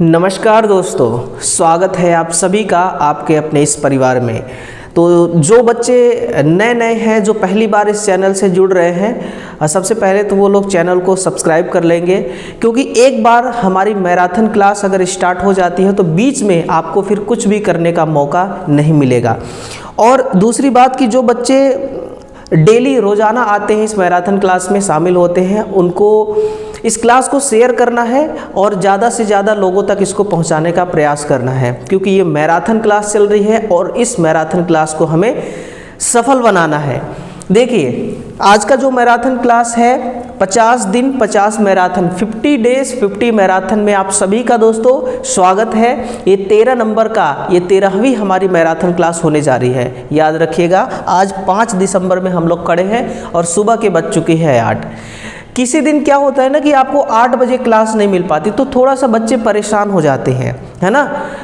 नमस्कार दोस्तों, स्वागत है आप सभी का आपके अपने इस परिवार में। तो जो बच्चे नए हैं, जो पहली बार इस चैनल से जुड़ रहे हैं, सबसे पहले तो वो लोग चैनल को सब्सक्राइब कर लेंगे, क्योंकि एक बार हमारी मैराथन क्लास अगर स्टार्ट हो जाती है तो बीच में आपको फिर कुछ भी करने का मौका नहीं मिलेगा। और दूसरी बात कि जो बच्चे डेली रोज़ाना आते हैं इस मैराथन क्लास में शामिल होते हैं, उनको इस क्लास को शेयर करना है और ज़्यादा से ज़्यादा लोगों तक इसको पहुंचाने का प्रयास करना है, क्योंकि ये मैराथन क्लास चल रही है और इस मैराथन क्लास को हमें सफल बनाना है। देखिए, आज का जो मैराथन क्लास है 50 दिन 50 मैराथन, 50 डेज 50 मैराथन में आप सभी का दोस्तों स्वागत है। ये 13 नंबर का, ये 13वीं हमारी मैराथन क्लास होने जा रही है। याद रखिएगा, आज 5 दिसंबर में हम लोग खड़े हैं और सुबह के बज चुकी है 8। किसी दिन क्या होता है ना कि आपको 8 बजे क्लास नहीं मिल पाती तो थोड़ा सा बच्चे परेशान हो जाते हैं, है ना।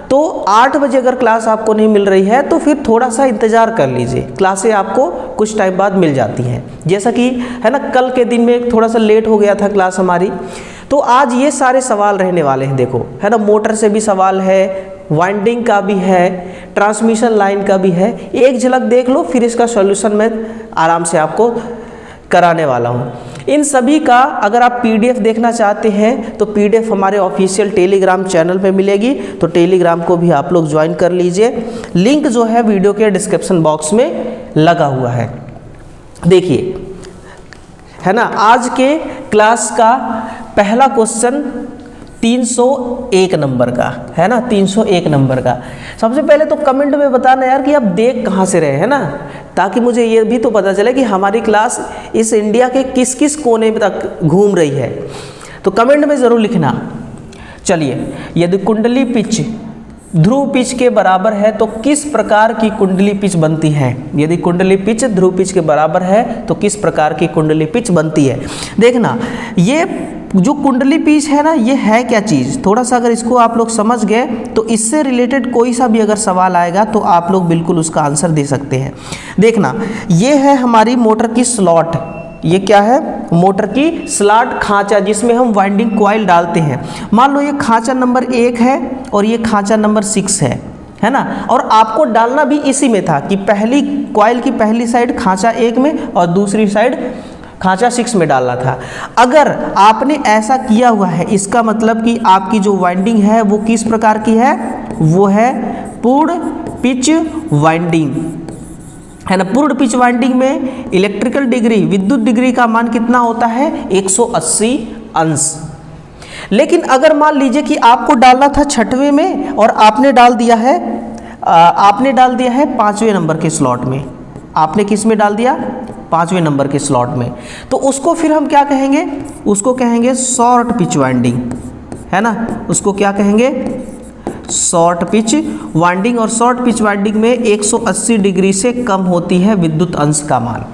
तो 8 बजे अगर क्लास आपको नहीं मिल रही है तो फिर थोड़ा सा इंतज़ार कर लीजिए, क्लासें आपको कुछ टाइम बाद मिल जाती हैं। जैसा कि है ना, कल के दिन में थोड़ा सा लेट हो गया था क्लास हमारी, तो आज ये सारे सवाल रहने वाले हैं। देखो, है ना, मोटर से भी सवाल है, वाइंडिंग का भी है, ट्रांसमिशन लाइन का भी है। एक झलक देख लो, फिर इसका सॉल्यूशन मैं आराम से आपको कराने वाला हूँ। इन सभी का अगर आप पीडीएफ देखना चाहते हैं तो पीडीएफ हमारे ऑफिशियल टेलीग्राम चैनल पे मिलेगी, तो टेलीग्राम को भी आप लोग ज्वाइन कर लीजिए। लिंक जो है वीडियो के डिस्क्रिप्शन बॉक्स में लगा हुआ है। देखिए, है ना, आज के क्लास का पहला क्वेश्चन 301 नंबर का है ना, 301 नंबर का। सबसे पहले तो कमेंट में बताना यार कि आप देख कहाँ से रहे हैं ना, ताकि मुझे ये भी तो पता चले कि हमारी क्लास इस इंडिया के किस किस कोने में तक घूम रही है। तो कमेंट में ज़रूर लिखना। चलिए, यदि कुंडली पिच ध्रुव पिच के बराबर है तो किस प्रकार की कुंडली पिच बनती है। यदि कुंडली पिच ध्रुव पिच के बराबर है तो किस प्रकार की कुंडली पिच बनती है। देखना, ये जो कुंडली पिच है ना, ये है क्या चीज़, थोड़ा सा अगर इसको आप लोग समझ गए तो इससे रिलेटेड कोई सा भी अगर सवाल आएगा तो आप लोग बिल्कुल उसका आंसर दे सकते हैं। देखना, ये है हमारी मोटर की स्लॉट। ये क्या है? मोटर की स्लॉट, खांचा जिसमें हम वाइंडिंग कॉइल डालते हैं। मान लो ये खांचा नंबर 1 है और ये खांचा नंबर 6 है ना। और आपको डालना भी इसी में था कि पहली कॉइल की पहली साइड खांचा 1 में और दूसरी साइड खांचा 6 में डालना था। अगर आपने ऐसा किया हुआ है, इसका मतलब कि आपकी जो वाइंडिंग है वो किस प्रकार की है, वो है पूर्ण पिच वाइंडिंग, है ना। पूर्ण पिच वाइंडिंग में इलेक्ट्रिकल डिग्री, विद्युत डिग्री का मान कितना होता है? 180 अंश। लेकिन अगर मान लीजिए कि आपको डालना था 6वें में और आपने डाल दिया है 5वें नंबर के स्लॉट में। आपने किस में डाल दिया? 5वें नंबर के स्लॉट में। तो उसको फिर हम क्या कहेंगे? उसको कहेंगे शॉर्ट पिच वाइंडिंग, है ना। उसको क्या कहेंगे? Short pitch winding. और शॉर्ट पिच वाइंडिंग में 180 डिग्री से कम होती है विद्युत अंश का मान।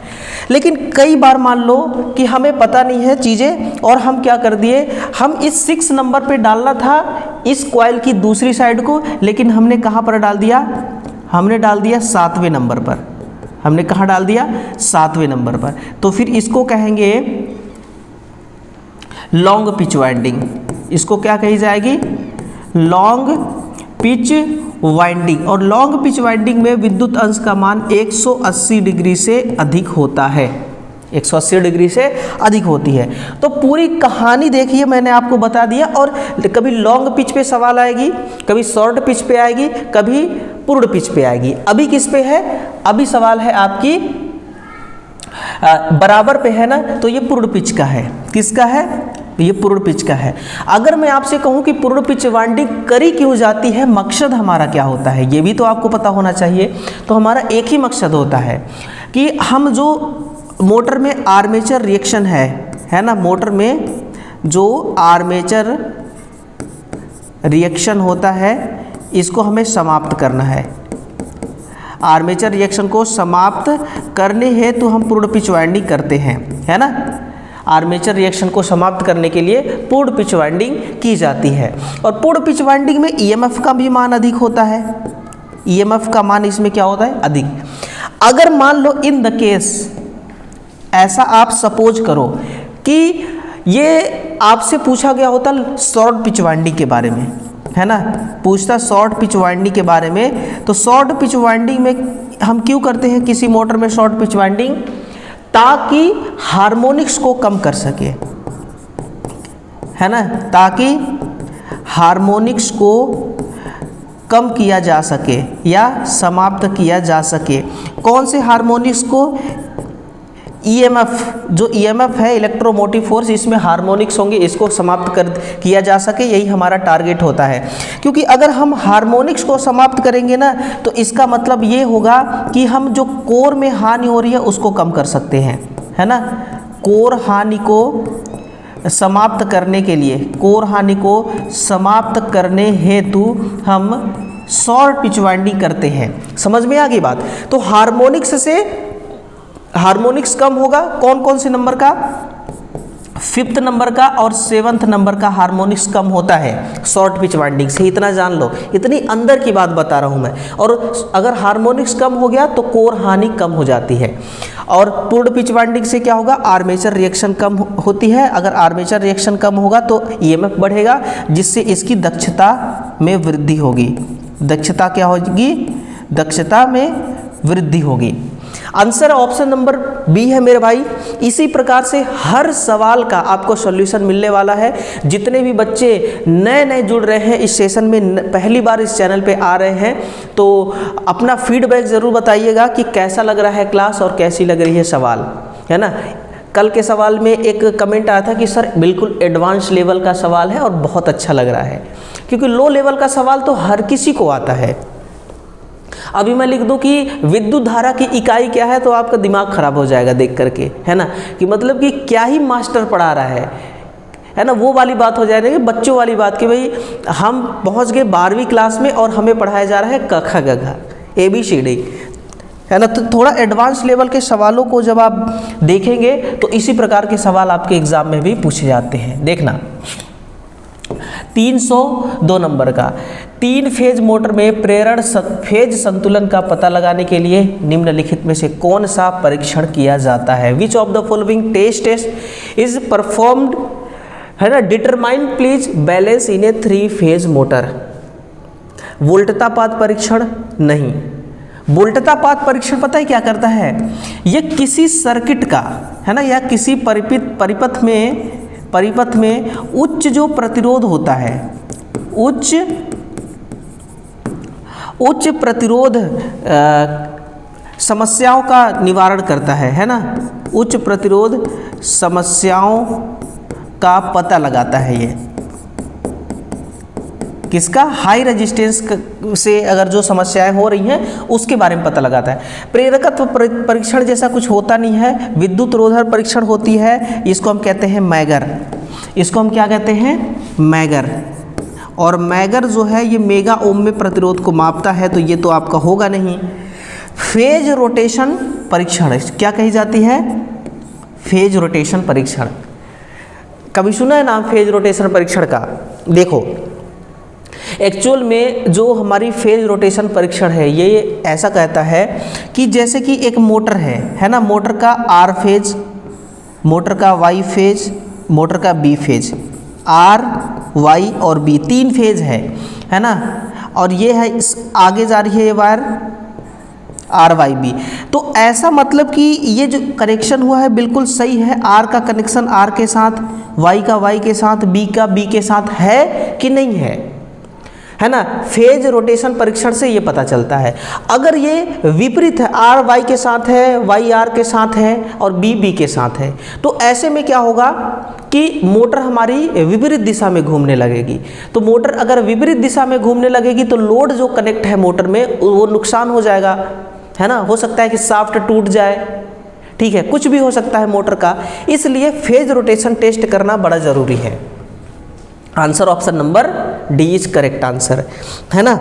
लेकिन कई बार मान लो कि हमें पता नहीं है चीज़ें और हम क्या कर दिए, हम इस 6 नंबर पे डालना था इस कॉइल की दूसरी साइड को, लेकिन हमने कहाँ पर डाल दिया? हमने डाल दिया 7वें नंबर पर। हमने कहाँ डाल दिया? 7वें नंबर पर। तो फिर इसको कहेंगे लॉन्ग पिच वाइंडिंग। इसको क्या कही जाएगी? Long pitch winding. और लॉन्ग पिच वाइंडिंग में विद्युत अंश का मान 180 डिग्री से अधिक होता है, 180 डिग्री से अधिक होती है। तो पूरी कहानी देखिए, मैंने आपको बता दिया। और कभी लॉन्ग पिच पे सवाल आएगी, कभी शॉर्ट पिच पे आएगी, कभी पूर्ण पिच पे आएगी। अभी किस पे है? अभी सवाल है आपकी बराबर पे, है ना। तो ये पूर्ण पिच का है। किसका है? ये पूर्ण पिच का है। अगर मैं आपसे कहूं कि पूर्ण पिच वाइंडिंग करी क्यों जाती है, मकसद हमारा क्या होता है, ये भी तो आपको पता होना चाहिए। तो हमारा एक ही मकसद होता है कि हम जो मोटर में आर्मेचर रिएक्शन है ना, मोटर में जो आर्मेचर रिएक्शन होता है इसको हमें समाप्त करना है। आर्मेचर रिएक्शन को समाप्त करने हेतु हम पूर्ण पिच वाइंडिंग करते हैं, है ना। आर्मेचर रिएक्शन को समाप्त करने के लिए पूर्ण पिच वाइंडिंग की जाती है। और पूर्ण पिच वाइंडिंग में ईएमएफ का भी मान अधिक होता है। ईएमएफ का मान इसमें क्या होता है? अधिक। अगर मान लो इन द केस, ऐसा आप सपोज करो कि ये आपसे पूछा गया होता शॉर्ट पिच वाइंडिंग के बारे में, है ना, पूछता शॉर्ट पिच वाइंडिंग के बारे में। तो शॉर्ट पिच वाइंडिंग में हम क्यों करते हैं किसी मोटर में शॉर्ट पिच वाइंडिंग? ताकि हार्मोनिक्स को कम कर सके, है ना, ताकि हार्मोनिक्स को कम किया जा सके या समाप्त किया जा सके। कौन से हार्मोनिक्स को? ईएमएफ, जो ईएमएफ है इलेक्ट्रोमोटिव फोर्स, इसमें हार्मोनिक्स होंगे, इसको समाप्त किया जा सके, यही हमारा टारगेट होता है। क्योंकि अगर हम हार्मोनिक्स को समाप्त करेंगे ना तो इसका मतलब ये होगा कि हम जो कोर में हानि हो रही है उसको कम कर सकते हैं, है ना। कोर हानि को समाप्त करने के लिए, कोर हानि को समाप्त करने हेतु हम शॉर्ट पिच वाइंडिंग करते हैं। समझ में आ गई बात? तो हार्मोनिक्स से हार्मोनिक्स कम होगा, कौन कौन से नंबर का? 5th नंबर का और 7th नंबर का हार्मोनिक्स कम होता है शॉर्ट पिच वाइंडिंग से। इतना जान लो, इतनी अंदर की बात बता रहा हूं मैं। और अगर हार्मोनिक्स कम हो गया तो कोर हानि कम हो जाती है। और पूर्ण पिच वाइंडिंग से क्या होगा? आर्मेचर रिएक्शन कम होती है। अगर आर्मेचर रिएक्शन कम होगा तो ईएमएफ बढ़ेगा, जिससे इसकी दक्षता में वृद्धि होगी। दक्षता क्या होगी? दक्षता में वृद्धि होगी। आंसर ऑप्शन नंबर बी है मेरे भाई। इसी प्रकार से हर सवाल का आपको सॉल्यूशन मिलने वाला है। जितने भी बच्चे नए नए जुड़ रहे हैं इस सेशन में, पहली बार इस चैनल पे आ रहे हैं, तो अपना फीडबैक ज़रूर बताइएगा कि कैसा लग रहा है क्लास और कैसी लग रही है सवाल, है ना। कल के सवाल में एक कमेंट आया था कि सर बिल्कुल एडवांस लेवल का सवाल है और बहुत अच्छा लग रहा है, क्योंकि लो लेवल का सवाल तो हर किसी को आता है। अभी मैं लिख दूं कि विद्युत धारा की इकाई क्या है तो आपका दिमाग खराब हो जाएगा देख करके, है ना, कि मतलब कि क्या ही मास्टर पढ़ा रहा है ना। वो वाली बात हो जाएगी, बच्चों वाली बात कि भाई हम पहुंच गए 12वीं क्लास में और हमें पढ़ाया जा रहा है क ख ग घ ABCD, है ना। तो थोड़ा एडवांस लेवल के सवालों को जब आप देखेंगे तो इसी प्रकार के सवाल आपके एग्जाम में भी पूछे जाते हैं। देखना 302 नंबर का, 3 फेज मोटर में प्रेरण फेज संतुलन का पता लगाने के लिए निम्नलिखित में से कौन सा परीक्षण किया जाता है? Which of the following test is performed, है ना, determine please balance in a 3 phase motor? वोल्टतापात परीक्षण नहीं। वोल्टतापात परीक्षण पता है क्या करता है? ये किसी सर्किट का, है ना, या किसी परिपथ में उच्च जो प्रतिरोध होता है, उच्च प्रतिरोध समस्याओं का निवारण करता है ना। उच्च प्रतिरोध समस्याओं का पता लगाता है। ये किसका? हाई रेजिस्टेंस से अगर जो समस्याएं हो रही हैं उसके बारे में पता लगाता है। प्रेरकत्व परीक्षण जैसा कुछ होता नहीं है, विद्युत रोधन परीक्षण होती है, इसको हम कहते हैं मैगर। इसको हम क्या कहते हैं? मैगर। और मैगर जो है ये मेगा ओम में प्रतिरोध को मापता है, तो ये तो आपका होगा नहीं। फेज रोटेशन परीक्षण क्या कही जाती है? फेज रोटेशन परीक्षण। कभी सुना है नाम फेज रोटेशन परीक्षण का? देखो एक्चुअल में जो हमारी फेज रोटेशन परीक्षण है ये ऐसा कहता है कि जैसे कि एक मोटर है ना, मोटर का आर फेज, मोटर का वाई फेज, मोटर का बी फेज, आर वाई और बी 3 फेज है ना। और ये है इस आगे जा रही है ये वायर आर वाई बी। तो ऐसा मतलब कि ये जो कनेक्शन हुआ है बिल्कुल सही है। आर का कनेक्शन आर के साथ, वाई का वाई के साथ, बी का बी के साथ है कि नहीं है ना। फेज रोटेशन परीक्षण से ये पता चलता है। अगर ये विपरीत है, आर वाई के साथ है, वाई आर के साथ है और बी बी के साथ है, तो ऐसे में क्या होगा कि मोटर हमारी विपरीत दिशा में घूमने लगेगी। तो मोटर अगर विपरीत दिशा में घूमने लगेगी तो लोड जो कनेक्ट है मोटर में वो नुकसान हो जाएगा, है ना। हो सकता है कि शाफ्ट टूट जाए, ठीक है, कुछ भी हो सकता है मोटर का। इसलिए फेज रोटेशन टेस्ट करना बड़ा ज़रूरी है। Answer option number D is correct answer, है ना।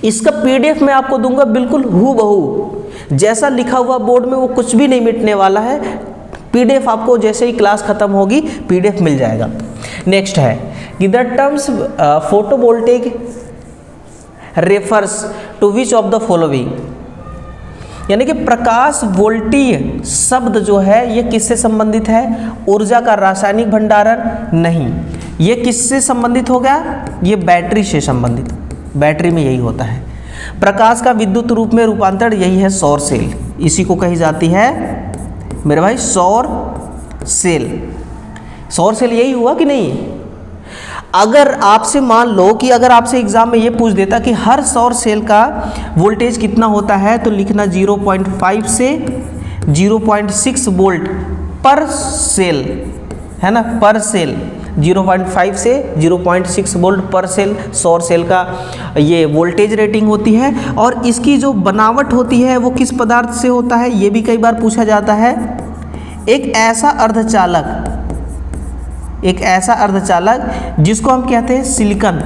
इसका पीडीएफ मैं आपको दूंगा बिल्कुल हूबहू जैसा लिखा हुआ बोर्ड में, वो कुछ भी नहीं मिटने वाला है। पीडीएफ आपको जैसे ही क्लास खत्म होगी पीडीएफ मिल जाएगा। नेक्स्ट है कि the terms photovoltaic refers to which of the following, यानी कि प्रकाश वोल्टीय शब्द जो है ये किससे संबंधित है? ऊर्जा का रासायनिक भंडारण नहीं, ये किससे संबंधित हो गया? ये बैटरी से संबंधित, बैटरी में यही होता है। प्रकाश का विद्युत रूप में रूपांतरण यही है सौर सेल, इसी को कही जाती है मेरे भाई सौर सेल। सौर सेल यही हुआ कि नहीं? अगर आपसे मान लो कि अगर आपसे एग्जाम में ये पूछ देता कि हर सौर सेल का वोल्टेज कितना होता है, तो लिखना 0.5 से 0.6 वोल्ट पर सेल, है ना, पर सेल। 0.5 से 0.6 वोल्ट पर सेल सौर सेल का ये वोल्टेज रेटिंग होती है। और इसकी जो बनावट होती है वो किस पदार्थ से होता है, ये भी कई बार पूछा जाता है। एक ऐसा अर्धचालक जिसको हम कहते हैं सिलिकॉन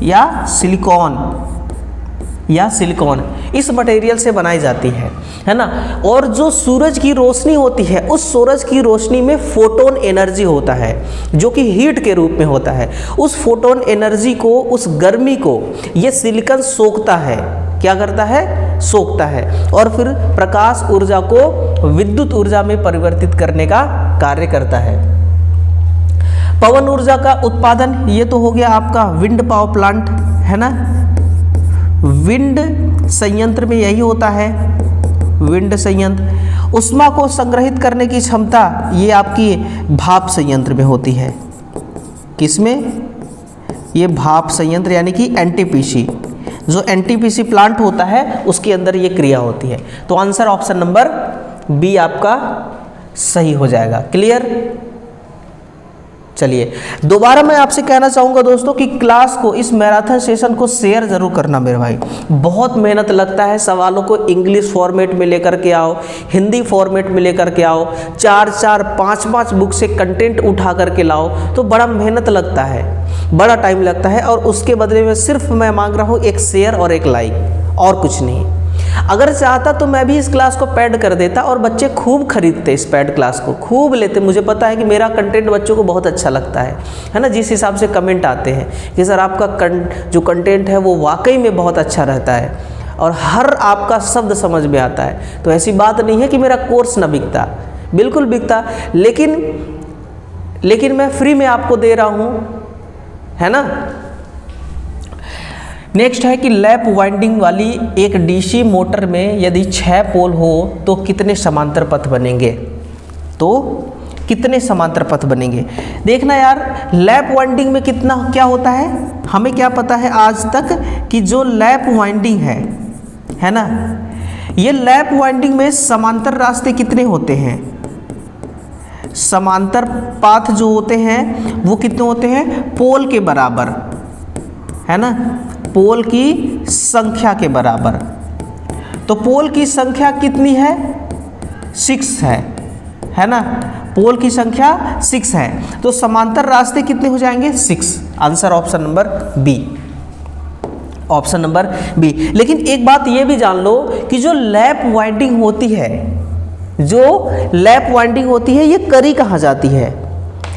या सिलिकॉन, इस मटेरियल से बनाई जाती है ना। और जो सूरज की रोशनी होती है, उस सूरज की रोशनी में फोटोन एनर्जी होता है जो कि हीट के रूप में होता है। उस फोटोन एनर्जी को, उस गर्मी को ये सिलिकॉन सोखता है। क्या करता है? सोखता है और फिर प्रकाश ऊर्जा को विद्युत ऊर्जा में परिवर्तित करने का कार्य करता है। पवन ऊर्जा का उत्पादन ये तो हो गया आपका विंड पावर प्लांट, है ना। विंड संयंत्र में यही होता है, विंड संयंत्र। उष्मा को संग्रहित करने की क्षमता ये आपकी भाप संयंत्र में होती है। किसमें? ये भाप संयंत्र यानी कि एनटीपीसी, जो एनटीपीसी प्लांट होता है उसके अंदर ये क्रिया होती है। तो आंसर ऑप्शन नंबर बी आपका सही हो जाएगा। क्लियर? चलिए दोबारा मैं आपसे कहना चाहूँगा दोस्तों कि क्लास को, इस मैराथन सेशन को शेयर जरूर करना मेरे भाई। बहुत मेहनत लगता है, सवालों को इंग्लिश फॉर्मेट में लेकर के आओ, हिंदी फॉर्मेट में लेकर के आओ, 4-4, 5-5 बुक से कंटेंट उठा करके लाओ, तो बड़ा मेहनत लगता है, बड़ा टाइम लगता है। और उसके बदले में सिर्फ मैं मांग रहा हूँ एक शेयर और एक लाइक, और कुछ नहीं। अगर चाहता तो मैं भी इस क्लास को पैड कर देता और बच्चे खूब खरीदते, इस पैड क्लास को खूब लेते। मुझे पता है कि मेरा कंटेंट बच्चों को बहुत अच्छा लगता है ना। जिस हिसाब से कमेंट आते हैं कि सर आपका जो कंटेंट है वो वाकई में बहुत अच्छा रहता है और हर आपका शब्द समझ में आता है। तो ऐसी बात नहीं है कि मेरा कोर्स ना बिकता, बिल्कुल बिकता, लेकिन मैं फ्री में आपको दे रहा हूँ, है ना। नेक्स्ट है कि लैप वाइंडिंग वाली एक डीसी मोटर में यदि 6 पोल हो तो कितने समांतर पथ बनेंगे? तो कितने समांतर पथ बनेंगे? देखना यार, लैप वाइंडिंग में कितना क्या होता है, हमें क्या पता है आज तक कि जो लैप वाइंडिंग है ना, ये लैप वाइंडिंग में समांतर रास्ते कितने होते हैं? समांतर पाथ जो होते हैं वो कितने होते हैं? पोल के बराबर, है ना, पोल की संख्या के बराबर। तो पोल की संख्या कितनी है? 6 है ना। पोल की संख्या 6 है, तो समांतर रास्ते कितने हो जाएंगे? 6। Answer option number B, option number B. लेकिन एक बात ये भी जान लो कि जो लैप वाइंडिंग होती है, ये करी कहाँ जाती है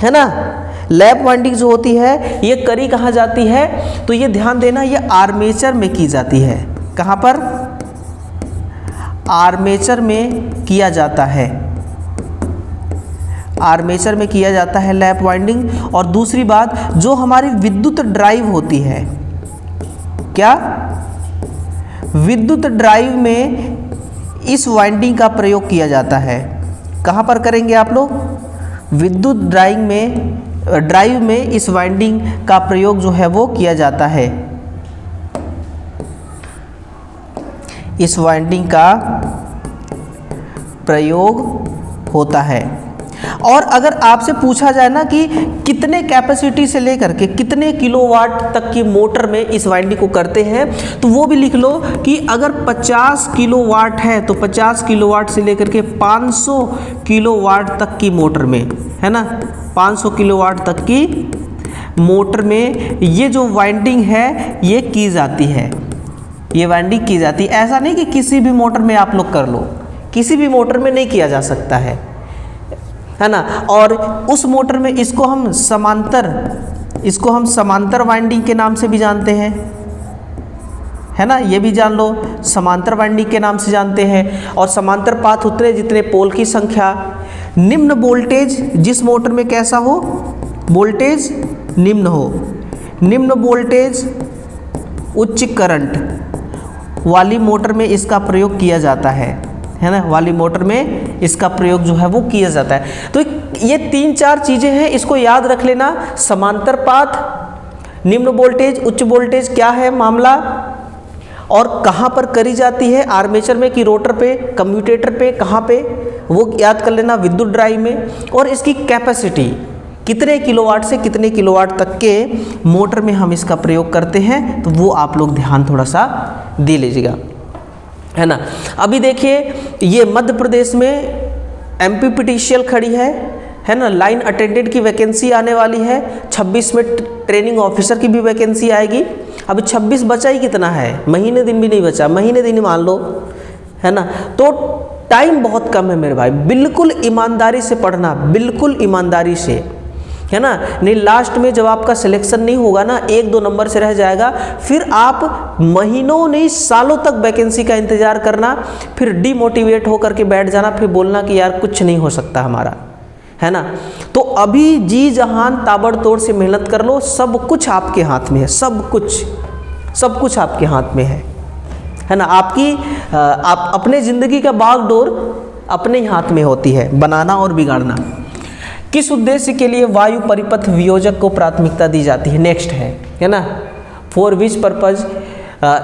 ना। लैप वाइंडिंग जो होती है ये करी कहाँ जाती है? तो ये ध्यान देना, ये आर्मेचर में की जाती है। कहाँ पर? आर्मेचर में किया जाता है, आर्मेचर में किया जाता है लैप वाइंडिंग। और दूसरी बात, जो हमारी विद्युत ड्राइव होती है, क्या विद्युत ड्राइव में इस वाइंडिंग का प्रयोग किया जाता है। कहाँ पर करेंगे आप लोग? विद्युत ड्राइव में इस वाइंडिंग का प्रयोग जो है वो किया जाता है। इस वाइंडिंग का प्रयोग होता है। और अगर आपसे पूछा जाए ना कि कितने कैपेसिटी से लेकर के कितने किलोवाट तक की मोटर में इस वाइंडिंग को करते हैं, तो वो भी लिख लो कि अगर 50 किलोवाट है तो 50 किलोवाट से लेकर के 500 किलोवाट तक की मोटर में, है ना, 500 किलोवाट तक की मोटर में ये जो वाइंडिंग है ये की जाती है, ये वाइंडिंग की जाती है। ऐसा नहीं कि किसी भी मोटर में आप लोग कर लो, किसी भी मोटर में नहीं किया जा सकता है ना। और उस मोटर में इसको हम समांतर वाइंडिंग के नाम से भी जानते हैं, है ना, ये भी जान लो, समांतर वाइंडिंग के नाम से जानते हैं। और समांतर पाथ उतने जितने पोल की संख्या। निम्न वोल्टेज जिस मोटर में कैसा हो? वोल्टेज निम्न हो, निम्न वोल्टेज उच्च करंट वाली मोटर में इसका प्रयोग किया जाता है ना, वाली मोटर में इसका प्रयोग जो है वो किया जाता है। तो ये 3-4 चीज़ें हैं, इसको याद रख लेना। समांतर पाथ, निम्न वोल्टेज, उच्च वोल्टेज क्या है मामला और कहाँ पर करी जाती है, आर्मेचर में कि रोटर पे, कम्यूटेटर पे, कहाँ पे, वो याद कर लेना, विद्युत ड्राइव में। और इसकी कैपेसिटी कितने किलोवाट से कितने किलोवाट तक के मोटर में हम इसका प्रयोग करते हैं, तो वो आप लोग ध्यान थोड़ा सा दे लीजिएगा, है ना। अभी देखिए ये मध्य प्रदेश में MPPTCL खड़ी है ना, लाइन अटेंडेंट की वैकेंसी आने वाली है। 26 में ट्रेनिंग ऑफिसर की भी वैकेंसी आएगी। अभी 26 बचा ही कितना है, महीने दिन भी नहीं बचा, महीने दिन ही मान लो, है ना। तो टाइम बहुत कम है मेरे भाई, बिल्कुल ईमानदारी से पढ़ना, बिल्कुल ईमानदारी से, है ना। नहीं लास्ट में जब आपका सिलेक्शन नहीं होगा ना, 1-2 नंबर से रह जाएगा, फिर आप महीनों नहीं सालों तक वैकेंसी का इंतजार करना, फिर डिमोटिवेट होकर के बैठ जाना, फिर बोलना कि यार कुछ नहीं हो सकता हमारा, है ना। तो अभी जी जहान ताबड़तोड़ से मेहनत कर लो, सब कुछ आपके हाथ में है, सब कुछ आपके हाथ में है ना। आप अपने ज़िंदगी का बागडोर अपने ही हाथ में होती है, बनाना और बिगाड़ना। किस उद्देश्य के लिए वायु परिपथ वियोजक को प्राथमिकता दी जाती है, नेक्स्ट है ना। For which purpose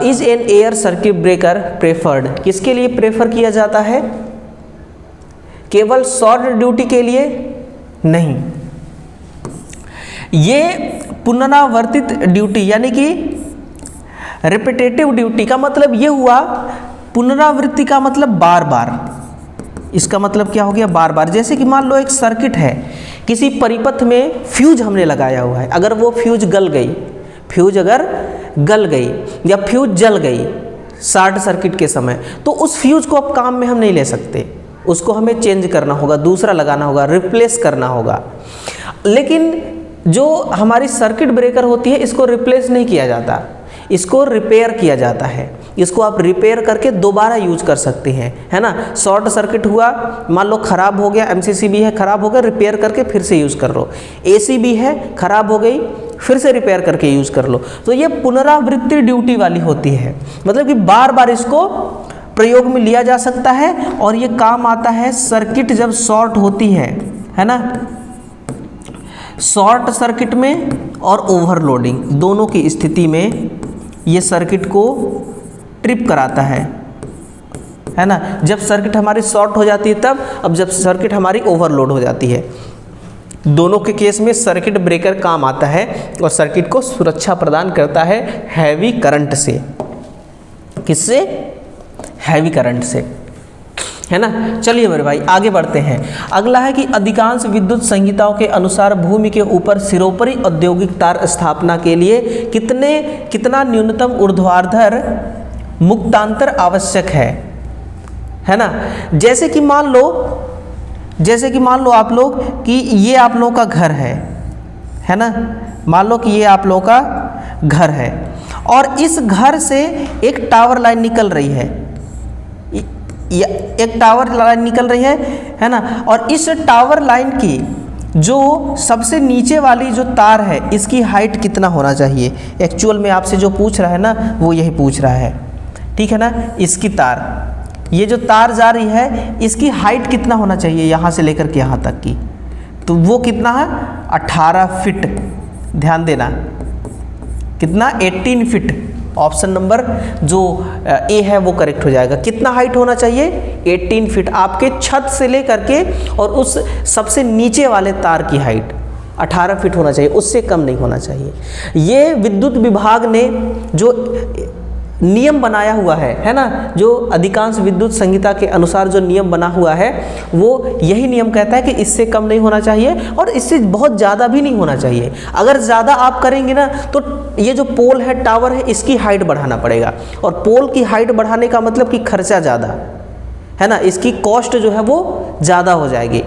is an air circuit breaker preferred, किसके लिए प्रेफर किया जाता है, केवल शॉर्ट ड्यूटी के लिए नहीं, ये पुनरावर्तित ड्यूटी यानी कि रिपीटेटिव ड्यूटी का मतलब ये हुआ, पुनरावृत्ति का मतलब बार बार, इसका मतलब क्या हो गया, बार बार। जैसे कि मान लो एक सर्किट है, किसी परिपथ में फ्यूज हमने लगाया हुआ है, अगर वो फ्यूज गल गई, फ्यूज अगर गल गई या फ्यूज जल गई शॉर्ट सर्किट के समय, तो उस फ्यूज को अब काम में हम नहीं ले सकते, उसको हमें चेंज करना होगा, दूसरा लगाना होगा, रिप्लेस करना होगा। लेकिन जो हमारी सर्किट ब्रेकर होती है, इसको रिप्लेस नहीं किया जाता, इसको रिपेयर किया जाता है। इसको आप रिपेयर करके दोबारा यूज कर सकते हैं, है ना। शॉर्ट सर्किट हुआ, मान लो ख़राब हो गया, MCCB है ख़राब हो गया, रिपेयर करके फिर से यूज़ कर लो। ACB है ख़राब हो गई, फिर से रिपेयर करके यूज़ कर लो। तो ये पुनरावृत्ति ड्यूटी वाली होती है, मतलब कि बार बार इसको प्रयोग में लिया जा सकता है। और ये काम आता है सर्किट जब शॉर्ट होती है ना, शॉर्ट सर्किट में और ओवरलोडिंग दोनों की स्थिति में ये सर्किट को ट्रिप कराता है ना। जब सर्किट हमारी शॉर्ट हो जाती है तब, अब जब सर्किट हमारी ओवरलोड हो जाती है, दोनों के केस में सर्किट ब्रेकर काम आता है और सर्किट को सुरक्षा प्रदान करता है हैवी करंट से। किससे? हैवी करंट से, है ना। चलिए मेरे भाई आगे बढ़ते हैं। अगला है कि अधिकांश विद्युत संहिताओं के अनुसार भूमि के ऊपर सिरोपरि औद्योगिक तार स्थापना के लिए कितना न्यूनतम ऊर्ध्वाधर मुक्तांतर आवश्यक है ना। जैसे कि मान लो आप लोग कि ये आप लोगों का घर है ना, मान लो कि ये आप लोगों का घर है और इस घर से एक टावर लाइन निकल रही है, एक टावर लाइन निकल रही है ना। और इस टावर लाइन की जो सबसे नीचे वाली जो तार है, इसकी हाइट कितना होना चाहिए। एक्चुअल में आपसे जो पूछ रहा है ना, वो यही पूछ रहा है, ठीक है ना। इसकी तार, ये जो तार जा रही है, इसकी हाइट कितना होना चाहिए यहाँ से लेकर के यहाँ तक की, तो वो कितना है 18 फीट। ध्यान देना, कितना 18 फीट। ऑप्शन नंबर जो ए है वो करेक्ट हो जाएगा। कितना हाइट होना चाहिए 18 फीट, आपके छत से लेकर के और उस सबसे नीचे वाले तार की हाइट 18 फीट होना चाहिए, उससे कम नहीं होना चाहिए। ये विद्युत विभाग ने जो नियम बनाया हुआ है ना, जो अधिकांश विद्युत संहिता के अनुसार जो नियम बना हुआ है, वो यही नियम कहता है कि इससे कम नहीं होना चाहिए और इससे बहुत ज़्यादा भी नहीं होना चाहिए। अगर ज़्यादा आप करेंगे ना, तो ये जो पोल है, टावर है, इसकी हाइट बढ़ाना पड़ेगा। और पोल की हाइट बढ़ाने का मतलब कि खर्चा ज़्यादा, है ना, इसकी कॉस्ट जो है वो ज़्यादा हो जाएगी।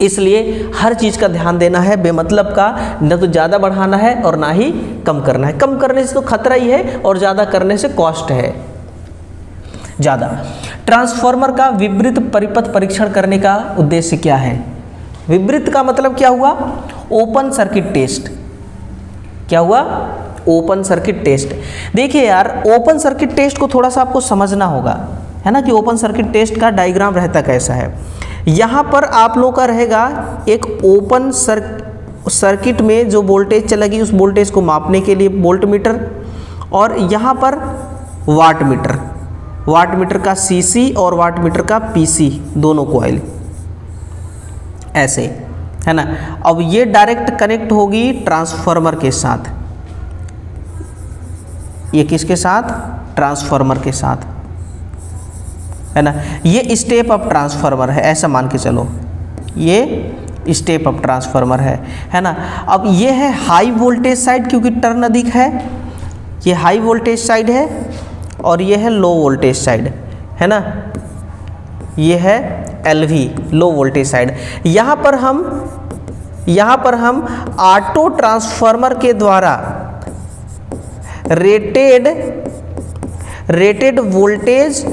इसलिए हर चीज़ का ध्यान देना है, बेमतलब का न तो ज़्यादा बढ़ाना है और ना ही कम करना है। कम करने से तो खतरा ही है और ज़्यादा करने से कॉस्ट है ज़्यादा। ट्रांसफार्मर का विपरीत परिपथ परीक्षण करने का उद्देश्य क्या है। विपरीत का मतलब क्या हुआ, ओपन सर्किट टेस्ट। क्या हुआ? Open circuit test. देखिए यार, ओपन सर्किट टेस्ट को थोड़ा सा आपको समझना होगा, है ना, कि ओपन सर्किट टेस्ट का डायग्राम रहता कैसा है। यहाँ पर आप लोग का रहेगा एक ओपन सर्किट में जो वोल्टेज चलेगी उस वोल्टेज को मापने के लिए वोल्ट मीटर, और यहाँ पर वाट मीटर, वाट मीटर का सीसी और वाट मीटर का पीसी, दोनों कॉइल ऐसे, है ना। अब ये डायरेक्ट कनेक्ट होगी ट्रांसफार्मर के साथ। ये किसके साथ? ट्रांसफार्मर के साथ, है ना। ये स्टेप अप ट्रांसफार्मर है, ऐसा मान के चलो, ये स्टेप अप ट्रांसफार्मर है ना। अब ये है हाई वोल्टेज साइड, क्योंकि टर्न अधिक है, ये हाई वोल्टेज साइड है, और ये है लो वोल्टेज साइड, है ना। ये है LV, लो वोल्टेज साइड। यहाँ पर हम ऑटो ट्रांसफार्मर के द्वारा रेटेड वोल्टेज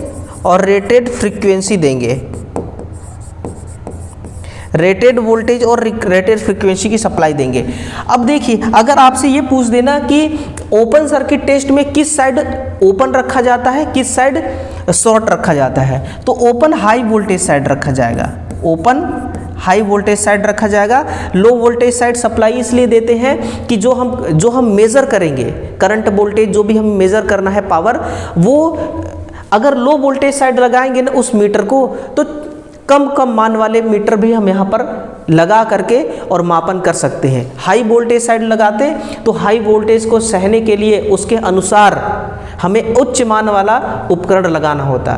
और रेटेड फ्रीक्वेंसी देंगे, रेटेड वोल्टेज और रेटेड फ्रीक्वेंसी की सप्लाई देंगे। अब देखिए, अगर आपसे ये पूछ देना कि ओपन सर्किट टेस्ट में किस साइड ओपन रखा जाता है, किस साइड शॉर्ट रखा जाता है, तो ओपन हाई वोल्टेज साइड रखा जाएगा, ओपन हाई वोल्टेज साइड रखा जाएगा। लो वोल्टेज साइड सप्लाई इसलिए देते हैं कि जो हम मेज़र करेंगे, करंट वोल्टेज जो भी हम मेज़र करना है, पावर, वो अगर लो वोल्टेज साइड लगाएंगे ना उस मीटर को, तो कम मान वाले मीटर भी हम यहाँ पर लगा करके और मापन कर सकते हैं। हाई वोल्टेज साइड लगाते तो हाई वोल्टेज को सहने के लिए उसके अनुसार हमें उच्च मान वाला उपकरण लगाना होता,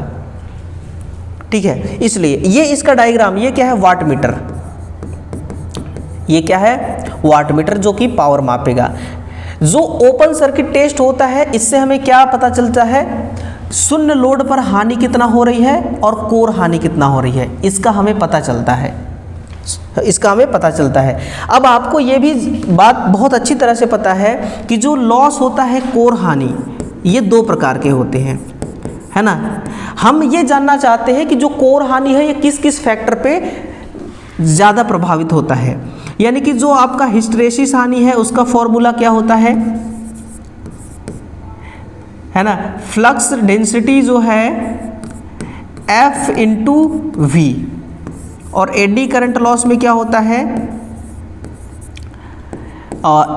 ठीक है। इसलिए ये इसका डायग्राम, ये क्या है? Watt meter. ये क्या है? वाट मीटर, जो कि पावर मापेगा। जो ओपन सर्किट टेस्ट होता है, इससे हमें क्या पता चलता है? शून्य लोड पर हानि कितना हो रही है और कोर हानि कितना हो रही है, इसका हमें पता चलता है, इसका हमें पता चलता है। अब आपको ये भी बात बहुत अच्छी तरह से पता है कि जो लॉस होता है, कोर हानि, ये दो प्रकार के होते हैं, है ना। हम ये जानना चाहते हैं कि जो कोर हानि है ये किस किस फैक्टर पे ज़्यादा प्रभावित होता है। यानी कि जो आपका हिस्टैरिसीस हानि है उसका फॉर्मूला क्या होता है ना, फ्लक्स डेंसिटी जो है F इंटू V, और एडी करंट लॉस में क्या होता है?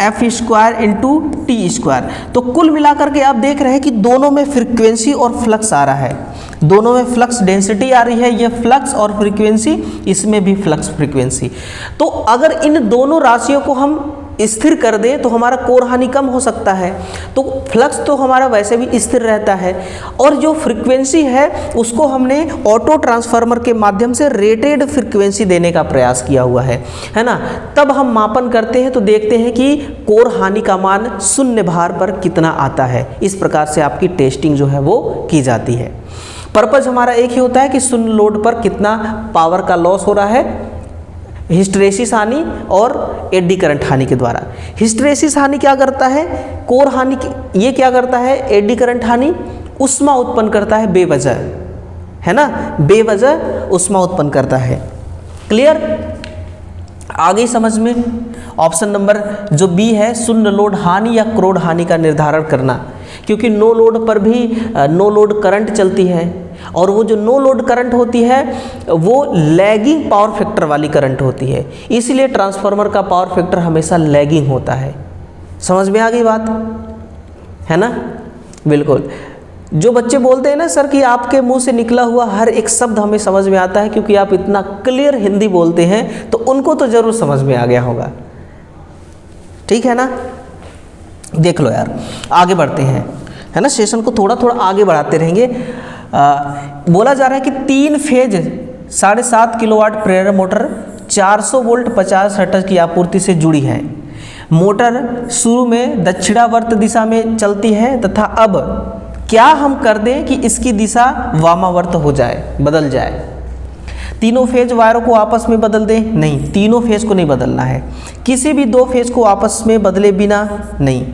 F square into T square. तो कुल मिलाकर के आप देख रहे हैं कि दोनों में फ्रीक्वेंसी और फ्लक्स आ रहा है, दोनों में फ्लक्स डेंसिटी आ रही है, ये फ्लक्स और फ्रीक्वेंसी, इसमें भी फ्लक्स फ्रीक्वेंसी। तो अगर इन दोनों राशियों को हम स्थिर कर दें तो हमारा कोर हानि कम हो सकता है। तो फ्लक्स तो हमारा वैसे भी स्थिर रहता है, और जो फ्रीक्वेंसी है उसको हमने ऑटो ट्रांसफार्मर के माध्यम से रेटेड फ्रीक्वेंसी देने का प्रयास किया हुआ है ना। तब हम मापन करते हैं तो देखते हैं कि कोर हानि का मान शून्य भार पर कितना आता है। इस प्रकार से आपकी टेस्टिंग जो है वो की जाती है। पर्पज हमारा एक ही होता है कि शून्य लोड पर कितना पावर का लॉस हो रहा है, हिस्टैरिसीस हानि और एडी करंट हानि के द्वारा। हिस्टैरिसीस हानि क्या करता है? कोर हानि ये क्या करता है? एडी करंट हानि उष्मा उत्पन्न करता है बेवजह, है ना, बेवजह उष्मा उत्पन्न करता है। क्लियर? आगे समझ में? ऑप्शन नंबर जो बी है, शून्य लोड हानि या क्रोड हानि का निर्धारण करना, क्योंकि नो लोड पर भी नो लोड करंट चलती है, और वो जो नो लोड करंट होती है वो लैगिंग पावर फैक्टर वाली करंट होती है, इसलिए ट्रांसफार्मर का पावर फैक्टर हमेशा लैगिंग होता है। समझ में आ गई बात, है ना? बिल्कुल। जो बच्चे बोलते हैं ना सर कि आपके मुंह से निकला हुआ हर एक शब्द हमें समझ में आता है क्योंकि आप इतना क्लियर हिंदी बोलते हैं, तो उनको तो ज़रूर समझ में आ गया होगा, ठीक है ना। देख लो यार, आगे बढ़ते हैं, है ना, सेशन को थोड़ा थोड़ा आगे बढ़ाते रहेंगे। बोला जा रहा है कि 3 फेज 7.5 किलोवाट प्रेरणा मोटर 400 वोल्ट 50 हर्ट्ज की आपूर्ति से जुड़ी है। मोटर शुरू में दक्षिणावर्त दिशा में चलती है तथा अब क्या हम कर दें कि इसकी दिशा वामावर्त हो जाए, बदल जाए। तीनों फेज वायरों को आपस में बदल दें? नहीं, तीनों फेज को नहीं बदलना है, किसी भी 2 फेज को आपस में बदले बिना नहीं।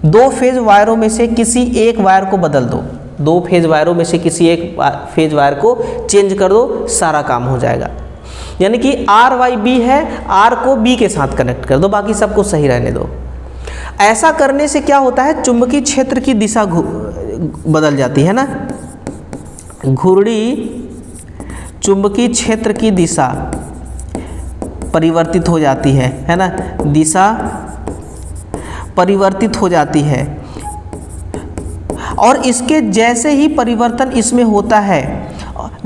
2 फेज वायरों में से किसी एक वायर को बदल दो, 2 फेज वायरों में से किसी एक फेज वायर को चेंज कर दो, सारा काम हो जाएगा। यानी कि आर वाई बी है, आर को बी के साथ कनेक्ट कर दो, बाकी सबको सही रहने दो। ऐसा करने से क्या होता है, चुंबकीय क्षेत्र की दिशा बदल जाती है ना, घूर्णी चुंबकीय क्षेत्र की दिशा परिवर्तित हो जाती है ना, दिशा परिवर्तित हो जाती है। और इसके जैसे ही परिवर्तन इसमें होता है,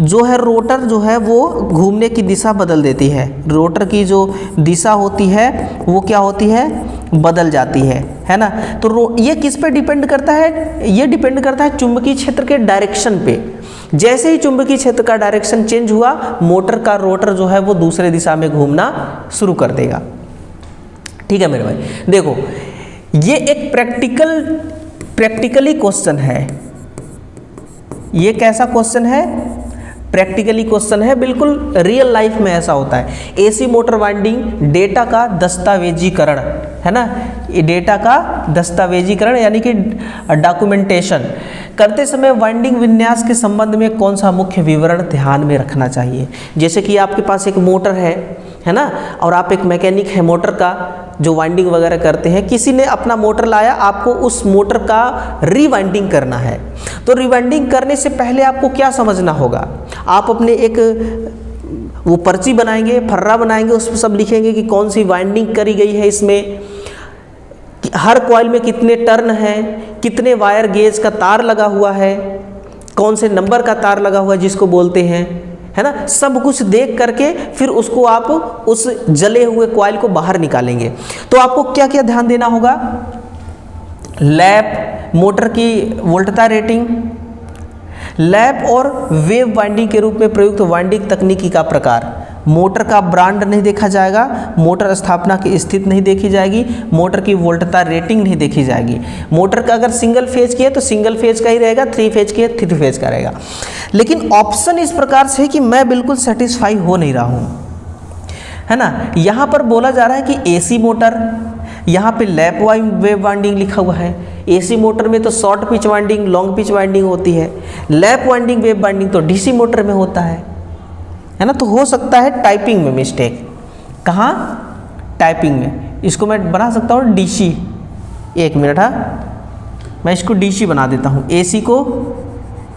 जो है रोटर जो है वो घूमने की दिशा बदल देती है, रोटर की जो दिशा होती है वो क्या होती है, बदल जाती है ना। तो ये किस पे डिपेंड करता है, ये डिपेंड करता है चुंबकीय क्षेत्र के डायरेक्शन पे। जैसे ही चुंबकीय क्षेत्र का डायरेक्शन चेंज हुआ, मोटर का रोटर जो है वो दूसरे दिशा में घूमना शुरू कर देगा। ठीक है मेरे भाई, देखो ये एक प्रैक्टिकली क्वेश्चन है। ये कैसा क्वेश्चन है, प्रैक्टिकली क्वेश्चन है, बिल्कुल रियल लाइफ में ऐसा होता है। एसी मोटर वाइंडिंग डेटा का दस्तावेजीकरण है ना, ये डेटा का दस्तावेजीकरण यानी कि डॉक्यूमेंटेशन करते समय वाइंडिंग विन्यास के संबंध में कौन सा मुख्य विवरण ध्यान में रखना चाहिए। जैसे कि आपके पास एक मोटर है ना, और आप एक मैकेनिक है मोटर का जो वाइंडिंग वगैरह करते हैं, किसी ने अपना मोटर लाया, आपको उस मोटर का रीवाइंडिंग करना है। तो रीवाइंडिंग करने से पहले आपको क्या समझना होगा, आप अपने एक वो पर्ची बनाएंगे, फर्रा बनाएंगे, उस पर सब लिखेंगे कि कौन सी वाइंडिंग करी गई है, इसमें हर कॉइल में कितने टर्न हैं, कितने वायर गेज का तार लगा हुआ है, कौन से नंबर का तार लगा हुआ है जिसको बोलते हैं, है ना। सब कुछ देख करके फिर उसको आप उस जले हुए कॉइल को बाहर निकालेंगे। तो आपको क्या क्या ध्यान देना होगा, लैप, मोटर की वोल्टता रेटिंग, लैप और वेव वाइंडिंग के रूप में प्रयुक्त वाइंडिंग तकनीकी का प्रकार, मोटर का ब्रांड नहीं देखा जाएगा, मोटर स्थापना की स्थिति नहीं देखी जाएगी, मोटर की वोल्टता रेटिंग नहीं देखी जाएगी। मोटर का अगर सिंगल फेज की है तो सिंगल फेज का ही रहेगा, 3 फेज की है 3 फेज का रहेगा। लेकिन ऑप्शन इस प्रकार से है कि मैं बिल्कुल सेटिस्फाई हो नहीं रहा हूँ, है ना। यहाँ पर बोला जा रहा है कि एसी मोटर, यहाँ पे लैप वेव वाइंडिंग लिखा हुआ है। एसी मोटर में तो short pitch winding, long pitch winding होती है, लैप वाइंडिंग वेव वाइंडिंग तो डीसी मोटर में होता है ना। तो हो सकता है टाइपिंग में मिस्टेक, कहाँ, टाइपिंग में। इसको मैं बना सकता हूँ डीसी, 1 मिनट, हाँ मैं इसको डीसी बना देता हूँ, एसी को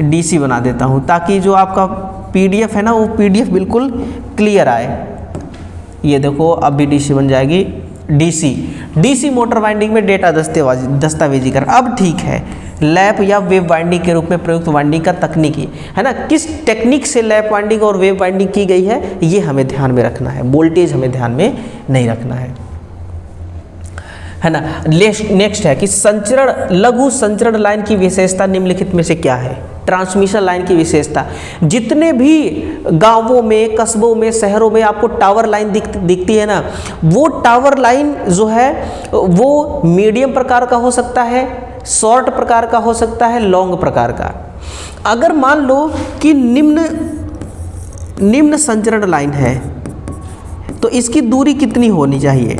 डीसी बना देता हूँ, ताकि जो आपका पीडीएफ है ना वो पीडीएफ बिल्कुल क्लियर आए। ये देखो अब भी डीसी बन जाएगी, डीसी मोटर वाइंडिंग में डेटा दस्तावेजीकरण। अब ठीक है, लैप या वेव वाइंडिंग के रूप में प्रयुक्त वाइंडिंग का तकनीकी, है ना, किस टेक्निक से लैप वाइंडिंग और वेव वाइंडिंग की गई है ये हमें ध्यान में रखना है, वोल्टेज हमें ध्यान में नहीं रखना है ना। नेक्स्ट है कि संचरण, लघु संचरण लाइन की विशेषता निम्नलिखित में से क्या है। ट्रांसमिशन लाइन की विशेषता, जितने भी गांवों में, कस्बों में, शहरों में आपको टावर लाइन दिखती है ना, वो टावर लाइन जो है वो मीडियम प्रकार का हो सकता है, शॉर्ट प्रकार का हो सकता है, लॉन्ग प्रकार का। अगर मान लो कि निम्न संचरण लाइन है तो इसकी दूरी कितनी होनी चाहिए,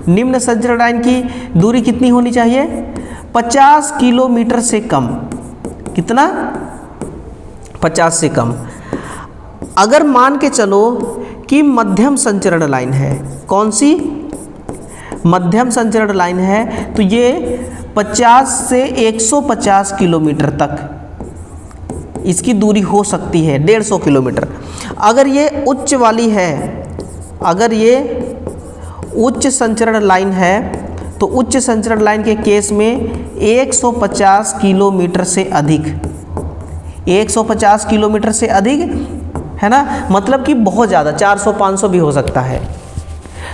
निम्न संचरण लाइन की दूरी कितनी होनी चाहिए, 50 किलोमीटर से कम। कितना, 50 से कम। अगर मान के चलो कि मध्यम संचरण लाइन है, कौन सी, मध्यम संचरण लाइन है, तो ये 50 से 150 किलोमीटर तक इसकी दूरी हो सकती है, 150 किलोमीटर। अगर ये उच्च वाली है, अगर ये उच्च संचरण लाइन है तो उच्च संचरण लाइन के केस में 150 किलोमीटर से अधिक, 150 किलोमीटर से अधिक, है ना, मतलब कि बहुत ज़्यादा, 400-500 भी हो सकता है।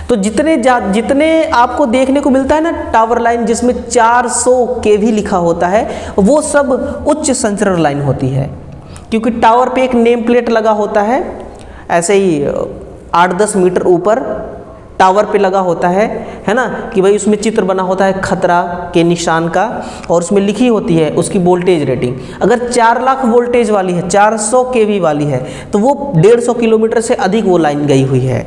तो जितने आपको देखने को मिलता है ना टावर लाइन जिसमें 400 kV लिखा होता है, वो सब उच्च संचरण लाइन होती है, क्योंकि टावर पे एक नेम प्लेट लगा होता है, ऐसे ही 8-10 मीटर ऊपर टावर पे लगा होता है ना, कि भाई उसमें चित्र बना होता है खतरा के निशान का, और उसमें लिखी होती है उसकी वोल्टेज रेटिंग। अगर 4 लाख वोल्टेज वाली है, 400 kV वाली है, तो वो 150 किलोमीटर से अधिक वो लाइन गई हुई है।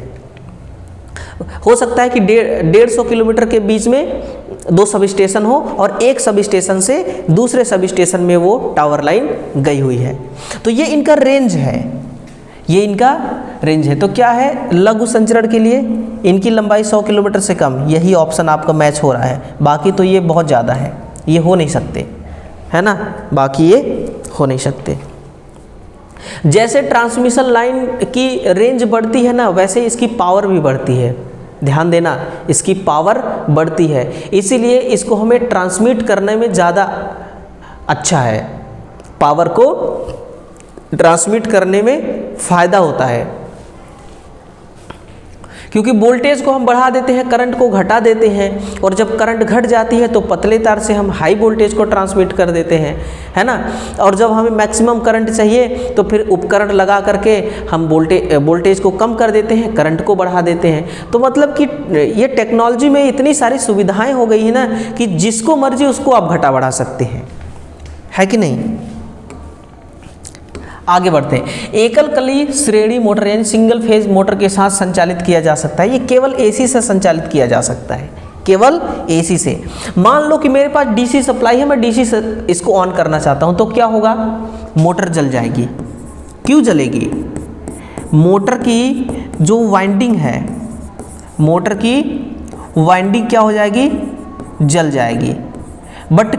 हो सकता है कि 150 किलोमीटर के बीच में 2 सब स्टेशन हो और एक सब स्टेशन से दूसरे सब स्टेशन में वो टावर लाइन गई हुई है। तो ये इनका रेंज है, ये इनका रेंज है। तो क्या है, लघु संचरण के लिए इनकी लंबाई 100 किलोमीटर से कम, यही ऑप्शन आपका मैच हो रहा है। बाकी तो ये बहुत ज़्यादा है, ये हो नहीं सकते, है ना, बाकी ये हो नहीं सकते। जैसे ट्रांसमिशन लाइन की रेंज बढ़ती है ना, वैसे इसकी पावर भी बढ़ती है। ध्यान देना, इसकी पावर बढ़ती है, इसीलिए इसको हमें ट्रांसमिट करने में ज़्यादा अच्छा है, पावर को ट्रांसमिट करने में फ़ायदा होता है। क्योंकि वोल्टेज को हम बढ़ा देते हैं, करंट को घटा देते हैं, और जब करंट घट जाती है तो पतले तार से हम हाई वोल्टेज को ट्रांसमिट कर देते हैं, है ना। और जब हमें मैक्सिमम करंट चाहिए तो फिर उपकरण लगा करके हम वोल्टेज को कम कर देते हैं, करंट को बढ़ा देते हैं। तो मतलब कि ये टेक्नोलॉजी में इतनी सारी सुविधाएं हो गई है ना कि जिसको मर्जी उसको आप घटा बढ़ा सकते हैं, है कि नहीं। आगे बढ़ते हैं। एकल कली श्रेणी मोटर यानी सिंगल फेज मोटर के साथ संचालित किया जा सकता है। ये केवल एसी से संचालित किया जा सकता है, केवल एसी से। मान लो कि मेरे पास डीसी सप्लाई है, मैं डीसी से इसको ऑन करना चाहता हूं, तो क्या होगा, मोटर जल जाएगी। क्यों जलेगी, मोटर की जो वाइंडिंग है, मोटर की वाइंडिंग क्या हो जाएगी, जल जाएगी। बट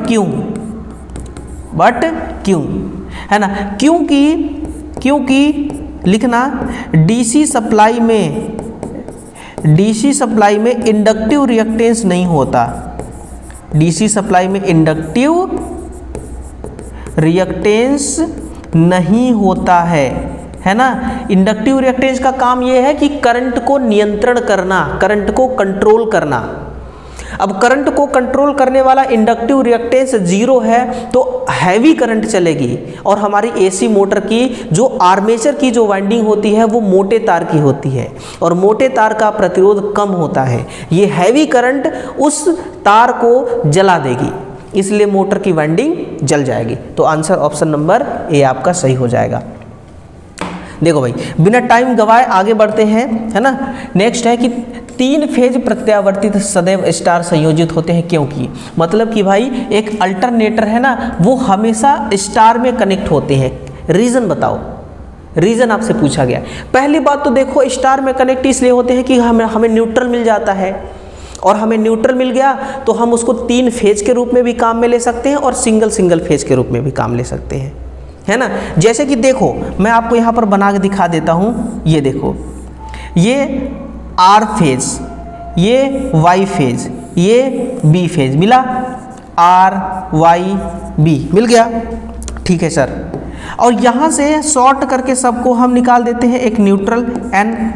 क्यों, है ना, क्योंकि लिखना डीसी सप्लाई में इंडक्टिव रिएक्टेंस नहीं होता, डीसी सप्लाई में इंडक्टिव रिएक्टेंस नहीं होता है ना। इंडक्टिव रिएक्टेंस का काम यह है कि करंट को नियंत्रण करना, करंट को कंट्रोल करना। अब करंट को कंट्रोल करने वाला इंडक्टिव रिएक्टेंस 0 है तो हैवी करंट चलेगी, और हमारी एसी मोटर की जो आर्मेचर की जो वाइंडिंग होती है वो मोटे तार की होती है, और मोटे तार का प्रतिरोध कम होता है। ये हैवी करंट उस तार को जला देगी, इसलिए मोटर की वाइंडिंग जल जाएगी। तो आंसर ऑप्शन नंबर ए आपका सही हो जाएगा। देखो भाई, बिना टाइम गवाए आगे बढ़ते हैं, है ना। नेक्स्ट है कि 3 फेज प्रत्यावर्तित सदैव स्टार संयोजित होते हैं, क्योंकि मतलब कि भाई एक अल्टरनेटर है ना, वो हमेशा स्टार में कनेक्ट होते हैं। रीज़न बताओ, रीज़न आपसे पूछा गया। पहली बात तो देखो, स्टार में कनेक्ट इसलिए होते हैं कि हमें न्यूट्रल मिल जाता है, और हमें न्यूट्रल मिल गया तो हम उसको 3 फेज के रूप में भी काम में ले सकते हैं और सिंगल फेज के रूप में भी काम ले सकते हैं, है ना। जैसे कि देखो, मैं आपको यहाँ पर बना के दिखा देता हूँ। ये देखो, ये आर फेज, ये वाई फेज, ये बी फेज मिला, आर वाई बी मिल गया, ठीक है सर। और यहाँ से शॉर्ट करके सबको हम निकाल देते हैं एक न्यूट्रल एन।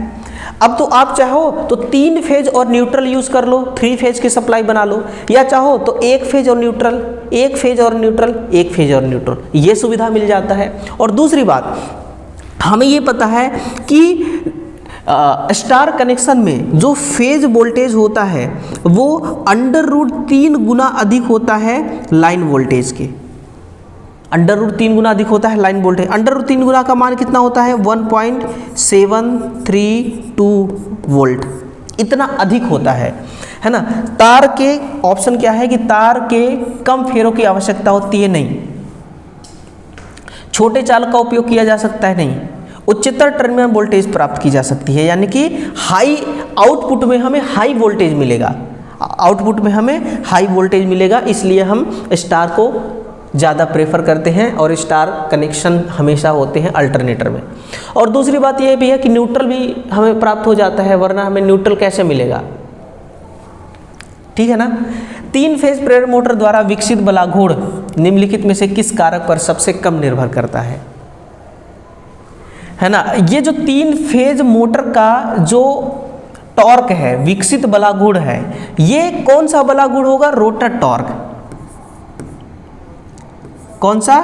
अब तो आप चाहो तो 3 फेज और न्यूट्रल यूज़ कर लो, 3 फेज की सप्लाई बना लो, या चाहो तो 1 फेज और न्यूट्रल, 1 फेज और न्यूट्रल, 1 फेज और न्यूट्रल, ये सुविधा मिल जाता है। और दूसरी बात, हमें ये पता है कि स्टार कनेक्शन में जो फेज वोल्टेज होता है वो √3 गुना अधिक होता है लाइन वोल्टेज के, √3 गुना अधिक होता है लाइन वोल्टेज। √3 गुना का मान कितना होता है, 1.732 वोल्ट, इतना अधिक होता है ना। तार के ऑप्शन क्या है कि तार के कम फेरों की आवश्यकता होती है, नहीं। छोटे चालक का उपयोग किया जा सकता है, नहीं। उच्चतर टर्मिनल वोल्टेज प्राप्त की जा सकती है, यानी कि हाई आउटपुट में हमें हाई वोल्टेज मिलेगा, आउटपुट में हमें हाई वोल्टेज मिलेगा, इसलिए हम स्टार को ज़्यादा प्रेफर करते हैं और स्टार कनेक्शन हमेशा होते हैं अल्टरनेटर में। और दूसरी बात यह भी है कि न्यूट्रल भी हमें प्राप्त हो जाता है, वरना हमें न्यूट्रल कैसे मिलेगा, ठीक है ना। 3 फेज प्रेरण मोटर द्वारा विकसित बलाघूर्ण निम्नलिखित में से किस कारक पर सबसे कम निर्भर करता है ना। ये जो 3 फेज मोटर का जो टॉर्क है, विकसित बलाघूर्ण है, ये कौन सा बलाघूर्ण होगा, रोटर टॉर्क। कौन सा,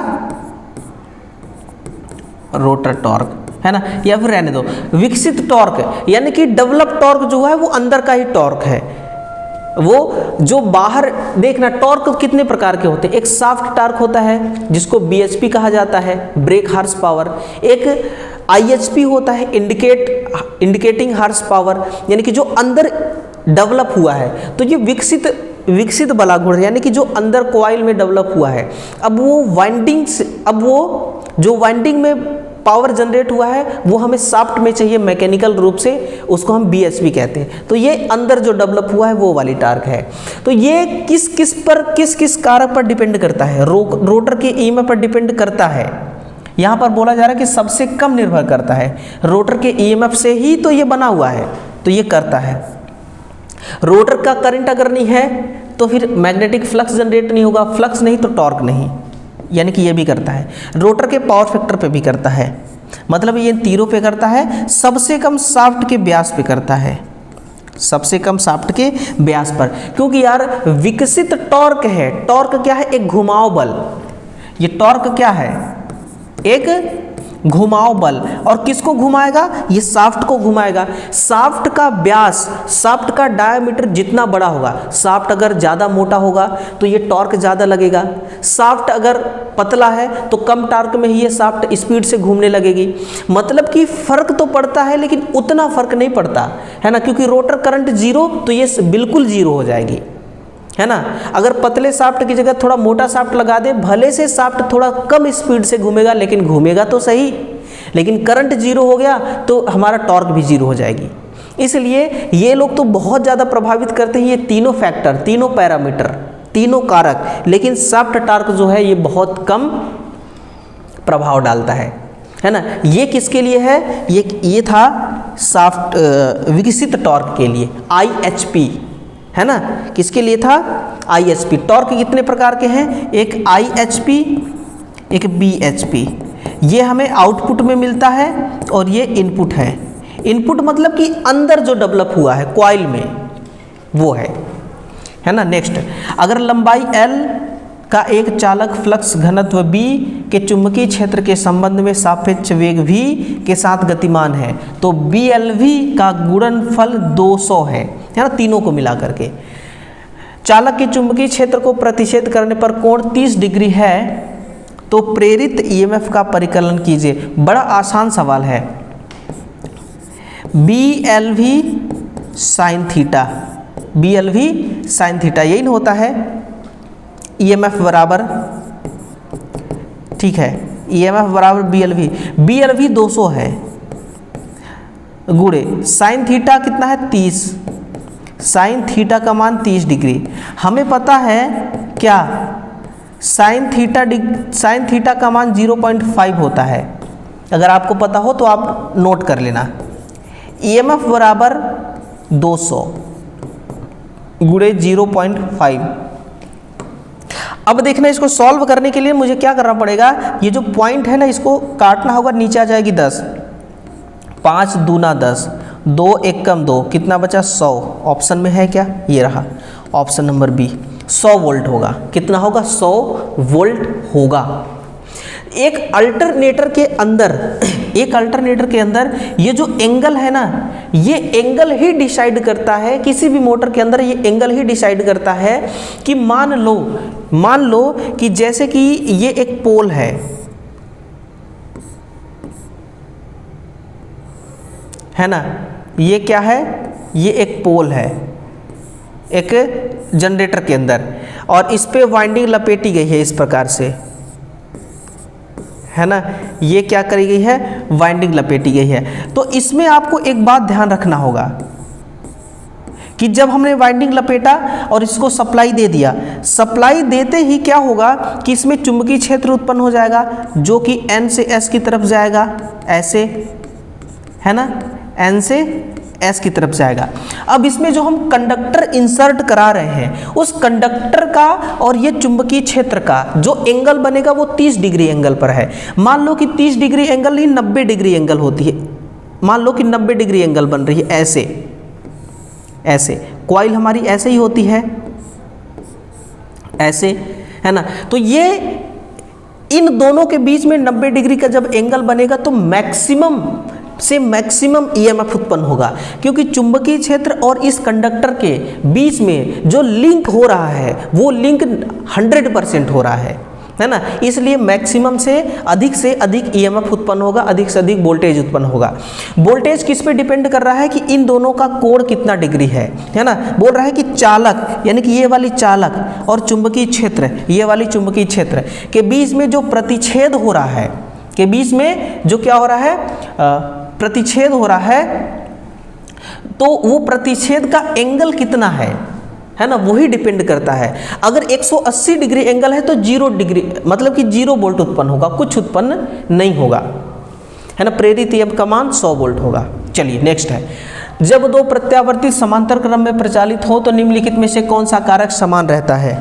रोटर टॉर्क, है ना। या फिर रहने दो, विकसित टॉर्क, यानी कि डेवलप टॉर्क जो है वो अंदर का ही टॉर्क है, वो जो बाहर देखना। टॉर्क कितने प्रकार के होते हैं, एक साफ्ट टॉर्क होता है जिसको बीएचपी कहा जाता है, ब्रेक हार्स पावर। एक आईएचपी होता है, इंडिकेटिंग हार्स पावर, यानी कि जो अंदर डेवलप हुआ है। तो ये विकसित विकसित बला गुण यानी कि जो अंदर कॉइल में डेवलप हुआ है, अब वो जो वाइंडिंग में पावर जनरेट हुआ है वो हमें शाफ्ट में चाहिए मैकेनिकल रूप से, उसको हम BHP कहते हैं। तो ये अंदर जो डेवलप हुआ है वो वाली टार्क है। तो ये किस किस कारक पर डिपेंड करता है? रोटर के EMF पर डिपेंड करता है। यहाँ पर बोला जा रहा है कि सबसे कम निर्भर करता है, रोटर के EMF से ही तो ये बना हुआ है, तो ये करता है। रोटर का करंट अगर नहीं है तो फिर मैग्नेटिक फ्लक्स जनरेट नहीं होगा, फ्लक्स नहीं तो टॉर्क नहीं, यानी कि ये भी करता है। रोटर के पावर फैक्टर पे भी करता है, मतलब ये तीरों पे करता है, सबसे कम शाफ्ट के व्यास पे करता है, सबसे कम शाफ्ट के व्यास पर। क्योंकि यार विकसित टॉर्क है, टॉर्क क्या है? एक घुमाव बल। ये टॉर्क क्या है? एक घुमाव बल। और किसको घुमाएगा? ये शाफ्ट को घुमाएगा। शाफ्ट का व्यास, शाफ्ट का डायमीटर जितना बड़ा होगा, शाफ्ट अगर ज़्यादा मोटा होगा तो ये टॉर्क ज़्यादा लगेगा, शाफ्ट अगर पतला है तो कम टॉर्क में ही ये शाफ्ट स्पीड से घूमने लगेगी। मतलब कि फर्क तो पड़ता है लेकिन उतना फर्क नहीं पड़ता है ना, क्योंकि रोटर करंट जीरो तो ये बिल्कुल जीरो हो जाएगी, है ना। अगर पतले शाफ्ट की जगह थोड़ा मोटा शाफ्ट लगा दे, भले से शाफ्ट थोड़ा कम स्पीड से घूमेगा लेकिन घूमेगा तो सही, लेकिन करंट जीरो हो गया तो हमारा टॉर्क भी जीरो हो जाएगी। इसलिए ये लोग तो बहुत ज़्यादा प्रभावित करते हैं, ये तीनों फैक्टर, तीनों पैरामीटर, तीनों कारक, लेकिन शाफ्ट टॉर्क जो है ये बहुत कम प्रभाव डालता है ना। ये किसके लिए है? ये था शाफ्ट विकसित टॉर्क के लिए, IHP, है ना। किसके लिए था? IHP। टॉर्क कितने प्रकार के हैं? एक IHP, एक BHP। ये हमें आउटपुट में मिलता है और ये इनपुट है। इनपुट मतलब कि अंदर जो डेवलप हुआ है कॉइल में वो है ना। नेक्स्ट, अगर लंबाई L का एक चालक फ्लक्स घनत्व B के चुंबकीय क्षेत्र के संबंध में सापेक्ष वेग V के साथ गतिमान है तो BLV का गुणनफल 200 है ना, तीनों को मिला करके। चालक के चुंबकीय क्षेत्र को प्रतिच्छेद करने पर कोण 30 डिग्री है तो प्रेरित EMF का परिकलन कीजिए। बड़ा आसान सवाल है। BLV sine theta, BLV sine theta, यही ना होता है EMF बराबर, ठीक है, EMF बराबर BLV 200 है, गुणे साइन थीटा कितना है? 30। साइन थीटा का मान 30 डिग्री। हमें पता है क्या? साइन थीटा का मान 0.5 होता है। अगर आपको पता हो तो आप नोट कर लेना। EMF बराबर 200 गुणे 0.5। अब देखना, इसको सॉल्व करने के लिए मुझे क्या करना पड़ेगा? ये जो पॉइंट है ना, इसको काटना होगा, नीचे आ जाएगी 10, 5 दूना 10, 2 1 कम 2, कितना बचा? 100। ऑप्शन में है क्या? ये रहा ऑप्शन नंबर B, 100 वोल्ट होगा। कितना होगा? 100 वोल्ट होगा। एक अल्टरनेटर के अंदर ये जो एंगल है ना, ये एंगल ही डिसाइड करता है, किसी भी मोटर के अंदर ये एंगल ही डिसाइड करता है कि मान लो कि जैसे कि ये एक पोल है ना, ये क्या है? ये एक पोल है एक जनरेटर के अंदर, और इस पे वाइंडिंग लपेटी गई है इस प्रकार से, है ना। ये क्या करी गई है? वाइंडिंग लपेटी गई है। तो इसमें आपको एक बात ध्यान रखना होगा कि जब हमने वाइंडिंग लपेटा और इसको सप्लाई दे दिया, सप्लाई देते ही क्या होगा कि इसमें चुंबकीय क्षेत्र उत्पन्न हो जाएगा जो कि N से S की तरफ जाएगा, ऐसे, है ना, N से S की तरफ जाएगा। अब इसमें जो हम कंडक्टर इंसर्ट करा रहे हैं, उस कंडक्टर का और ये चुंबकीय क्षेत्र का जो एंगल बनेगा वो 30 डिग्री एंगल पर है। मान लो कि 30 डिग्री एंगल नहीं, 90 डिग्री एंगल होती है। मान लो कि 90 डिग्री एंगल बन रही है, ऐसे कॉइल हमारी ऐसे ही होती है, ऐसे, है ना। तो ये इन दोनों के बीच में 90 डिग्री का जब एंगल बनेगा तो मैक्सिमम EMF उत्पन्न होगा, क्योंकि चुंबकीय क्षेत्र और इस कंडक्टर के बीच में जो लिंक हो रहा है वो लिंक 100% हो रहा है, है ना, इसलिए मैक्सिमम से अधिक ईएमएफ उत्पन्न होगा, अधिक से अधिक वोल्टेज उत्पन्न होगा। वोल्टेज किस पे डिपेंड कर रहा है कि इन दोनों का कोण कितना डिग्री है ना। बोल रहा है कि चालक यानी कि ये वाली चालक और चुंबकीय क्षेत्र, ये वाली चुंबकीय क्षेत्र के बीच में जो प्रतिच्छेद हो रहा है, के बीच में जो क्या हो रहा है, प्रतिच्छेद हो रहा है, तो वो प्रतिच्छेद का एंगल कितना है ना, वही डिपेंड करता है। अगर 180 डिग्री एंगल है तो 0 डिग्री मतलब कि 0 वोल्ट उत्पन्न होगा, कुछ उत्पन्न नहीं होगा, है ना। प्रेरित ईएमएफ का मान 100 वोल्ट होगा। चलिए नेक्स्ट है, जब दो प्रत्यावर्ती समांतर क्रम में प्रचालित हो तो निम्नलिखित में से कौन सा कारक समान रहता है,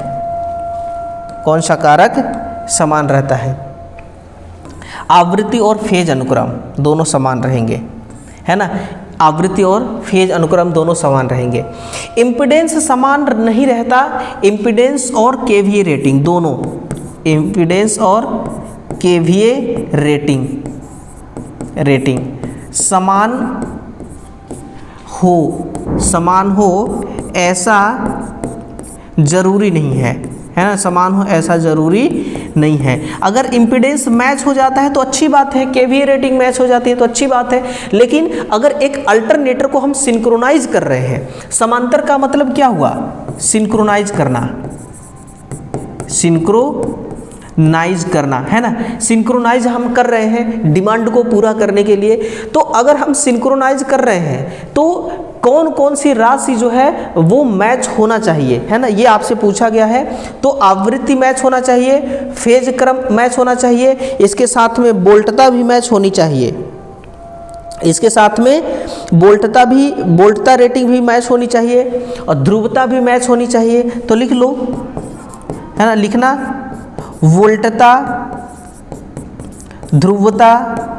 कौन सा कारक समान रहता है। आवृत्ति और फेज अनुक्रम दोनों समान रहेंगे, है ना, आवृत्ति और फेज अनुक्रम दोनों समान रहेंगे। इम्पीडेंस समान नहीं रहता, इम्पीडेंस और केवीए रेटिंग दोनों, इम्पीडेंस और केवीए रेटिंग समान हो ऐसा जरूरी नहीं है ना, समान हो ऐसा जरूरी नहीं है। अगर इम्पीडेंस मैच हो जाता है तो अच्छी बात है, केवीए रेटिंग मैच हो जाती है तो अच्छी बात है, लेकिन अगर एक अल्टरनेटर को हम सिंक्रोनाइज कर रहे हैं, समांतर का मतलब क्या हुआ, सिंक्रोनाइज करना, सिंक्रोनाइज करना, है ना। सिंक्रोनाइज हम कर रहे हैं डिमांड को पूरा करने के लिए, तो अगर हम सिंक्रोनाइज कर रहे हैं तो कौन कौन सी राशि जो है वो मैच होना चाहिए, है ना, ये आपसे पूछा गया है। तो आवृत्ति मैच होना चाहिए, फेज क्रम मैच होना चाहिए, इसके साथ में वोल्टता भी मैच होनी चाहिए, इसके साथ में वोल्टता रेटिंग भी मैच होनी चाहिए और ध्रुवता भी मैच होनी चाहिए। तो लिख लो, है ना, लिखना, वोल्टता, ध्रुवता,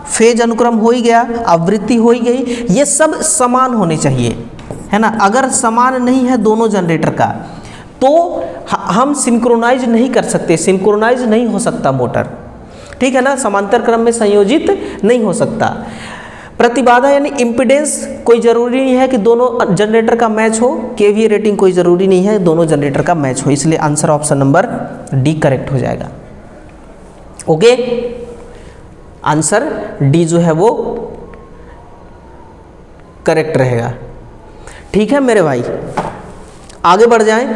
फेज अनुक्रम हो ही गया, आवृत्ति हो ही गई, ये सब समान होने चाहिए, है ना। अगर समान नहीं है दोनों जनरेटर का तो हम सिंक्रोनाइज नहीं कर सकते, सिंक्रोनाइज नहीं हो सकता मोटर, ठीक है ना, समांतर क्रम में संयोजित नहीं हो सकता। प्रतिबाधा यानी इम्पीडेंस कोई ज़रूरी नहीं है कि दोनों जनरेटर का मैच हो, केवीए रेटिंग कोई ज़रूरी नहीं है दोनों जनरेटर का मैच हो, इसलिए answer option number D correct हो जाएगा। ओके, आंसर डी जो है वो करेक्ट रहेगा। ठीक है मेरे भाई, आगे बढ़ जाएं।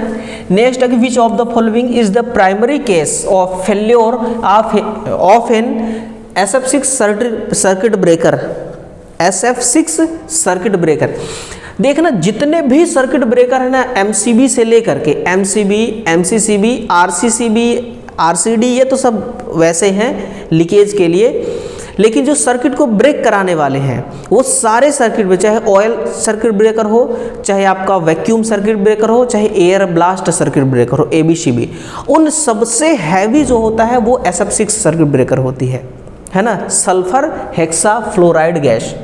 नेक्स्ट है कि which of the following is the primary case of failure of an SF6 circuit breaker, SF6 circuit breaker. देखना जितने भी सर्किट ब्रेकर है ना, MCB से लेकर के MCB, MCCB, RCCB, RCD, ये तो सब वैसे हैं लीकेज के लिए, लेकिन जो सर्किट को ब्रेक कराने वाले हैं वो सारे सर्किट ब्रेकर, चाहे ऑयल सर्किट ब्रेकर हो, चाहे आपका वैक्यूम सर्किट ब्रेकर हो, चाहे एयर ब्लास्ट सर्किट ब्रेकर हो, ABCB, उन सबसे हैवी जो होता है वो SF6 सर्किट ब्रेकर होती है ना, सल्फर हेक्सा फ्लोराइड गैस,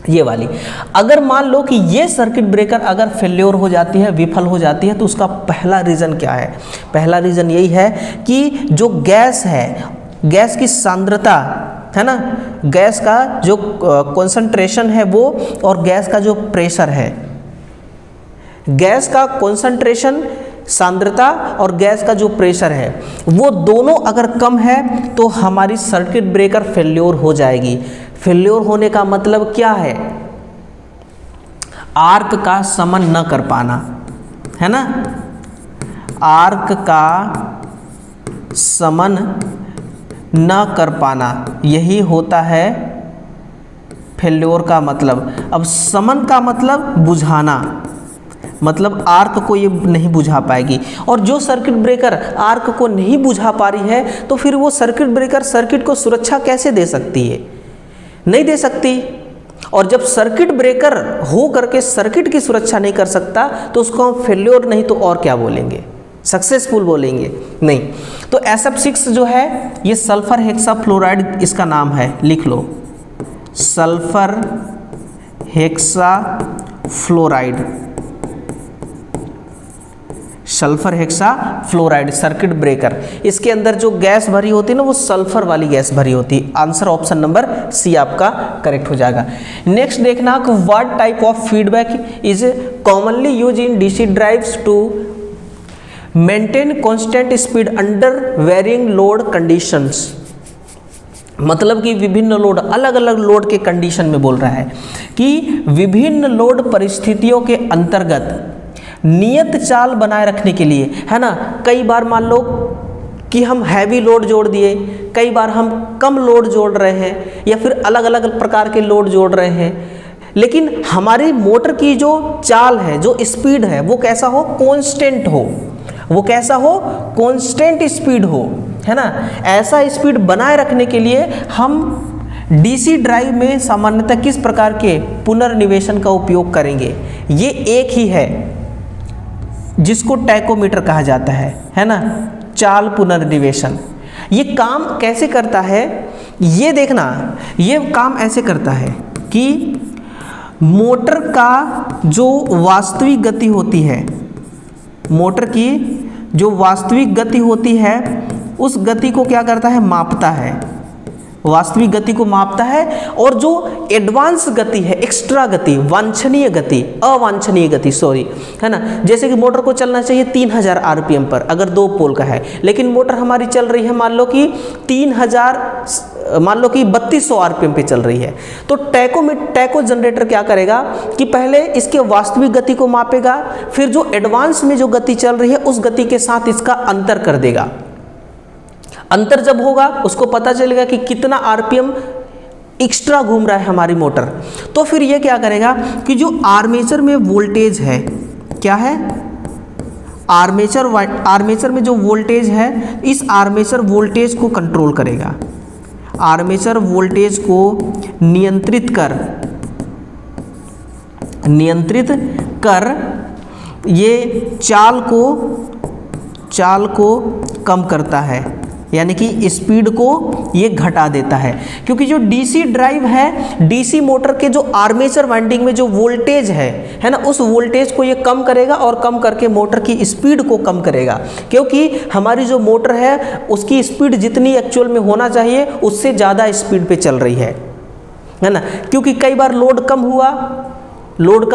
ये वाली। अगर मान लो कि ये सर्किट ब्रेकर अगर फेल्योर हो जाती है, विफल हो जाती है, तो उसका पहला रीज़न क्या है, पहला रीज़न यही है कि जो गैस है, गैस की सांद्रता, है ना, गैस का जो कंसंट्रेशन है वो, और गैस का जो प्रेशर है, गैस का कंसंट्रेशन, सांद्रता और गैस का जो प्रेशर है, वो दोनों अगर कम है तो हमारी सर्किट ब्रेकर फेल्योर हो जाएगी। फेल्योर होने का मतलब क्या है, आर्क का समन न कर पाना, है ना, आर्क का समन न कर पाना, यही होता है फेल्योर का मतलब। अब समन का मतलब बुझाना, मतलब आर्क को ये नहीं बुझा पाएगी, और जो सर्किट ब्रेकर आर्क को नहीं बुझा पा रही है तो फिर वो सर्किट ब्रेकर सर्किट को सुरक्षा कैसे दे सकती है, नहीं दे सकती। और जब सर्किट ब्रेकर हो करके सर्किट की सुरक्षा नहीं कर सकता तो उसको हम फेल्योर नहीं तो और क्या बोलेंगे, सक्सेसफुल बोलेंगे नहीं। तो SF6 जो है ये सल्फर हेक्सा फ्लोराइड इसका नाम है, लिख लो, sulphur hexafluoride, sulphur hexafluoride circuit breaker. इसके अंदर जो गैस भरी होती है ना वो सल्फर वाली गैस भरी होती है। आंसर ऑप्शन नंबर सी आपका करेक्ट हो जाएगा। नेक्स्ट देखना कि what type of feedback is commonly use in DC drives to maintain constant speed under varying load conditions, मतलब कि विभिन्न लोड, अलग अलग लोड के कंडीशन में बोल रहा है कि विभिन्न लोड परिस्थितियों के अंतर्गत नियत चाल बनाए रखने के लिए, है ना। कई बार मान लो कि हम हैवी लोड जोड़ दिए, कई बार हम कम लोड जोड़ रहे हैं, या फिर अलग अलग प्रकार के लोड जोड़ रहे हैं, लेकिन हमारी मोटर की जो चाल है, जो स्पीड है, वो कैसा हो, कांस्टेंट हो। वो कैसा हो, कांस्टेंट स्पीड हो, है ना। ऐसा स्पीड बनाए रखने के लिए हम डीसी ड्राइव में सामान्यतः किस प्रकार के पुनर्निवेशन का उपयोग करेंगे, ये एक ही है जिसको टैकोमीटर कहा जाता है ना, चाल पुनर्निवेशन। ये काम कैसे करता है, ये देखना, ये काम ऐसे करता है कि मोटर का जो वास्तविक गति होती है, मोटर की जो वास्तविक गति होती है, उस गति को क्या करता है, मापता है, वास्तविक गति को मापता है। और जो एडवांस गति है, एक्स्ट्रा गति, वांछनीय गति, अवांछनीय गति सॉरी, है ना। जैसे कि मोटर को चलना चाहिए 3000 आरपीएम पर, अगर 2 पोल का है, लेकिन मोटर हमारी चल रही है मान लो कि 3200 आरपीएम पे चल रही है, तो टैको जनरेटर क्या करेगा कि पहले इसके वास्तविक गति को मापेगा, फिर जो एडवांस में जो गति चल रही है उस गति के साथ इसका अंतर कर देगा। अंतर जब होगा उसको पता चलेगा कि कितना आरपीएम एक्स्ट्रा घूम रहा है हमारी मोटर, तो फिर ये क्या करेगा कि जो आर्मेचर में वोल्टेज है, क्या है, आर्मेचर में जो वोल्टेज है, इस आर्मेचर वोल्टेज को कंट्रोल करेगा, आर्मेचर वोल्टेज को नियंत्रित कर ये चाल को कम करता है, यानी कि स्पीड को ये घटा देता है। क्योंकि जो डीसी ड्राइव है, डीसी मोटर के जो आर्मेचर वाइंडिंग में जो वोल्टेज है ना, उस वोल्टेज को ये कम करेगा और कम करके मोटर की स्पीड को कम करेगा। क्योंकि हमारी जो मोटर है उसकी स्पीड जितनी एक्चुअल में होना चाहिए उससे ज़्यादा स्पीड पे चल रही है ना। क्योंकि कई बार लोड कम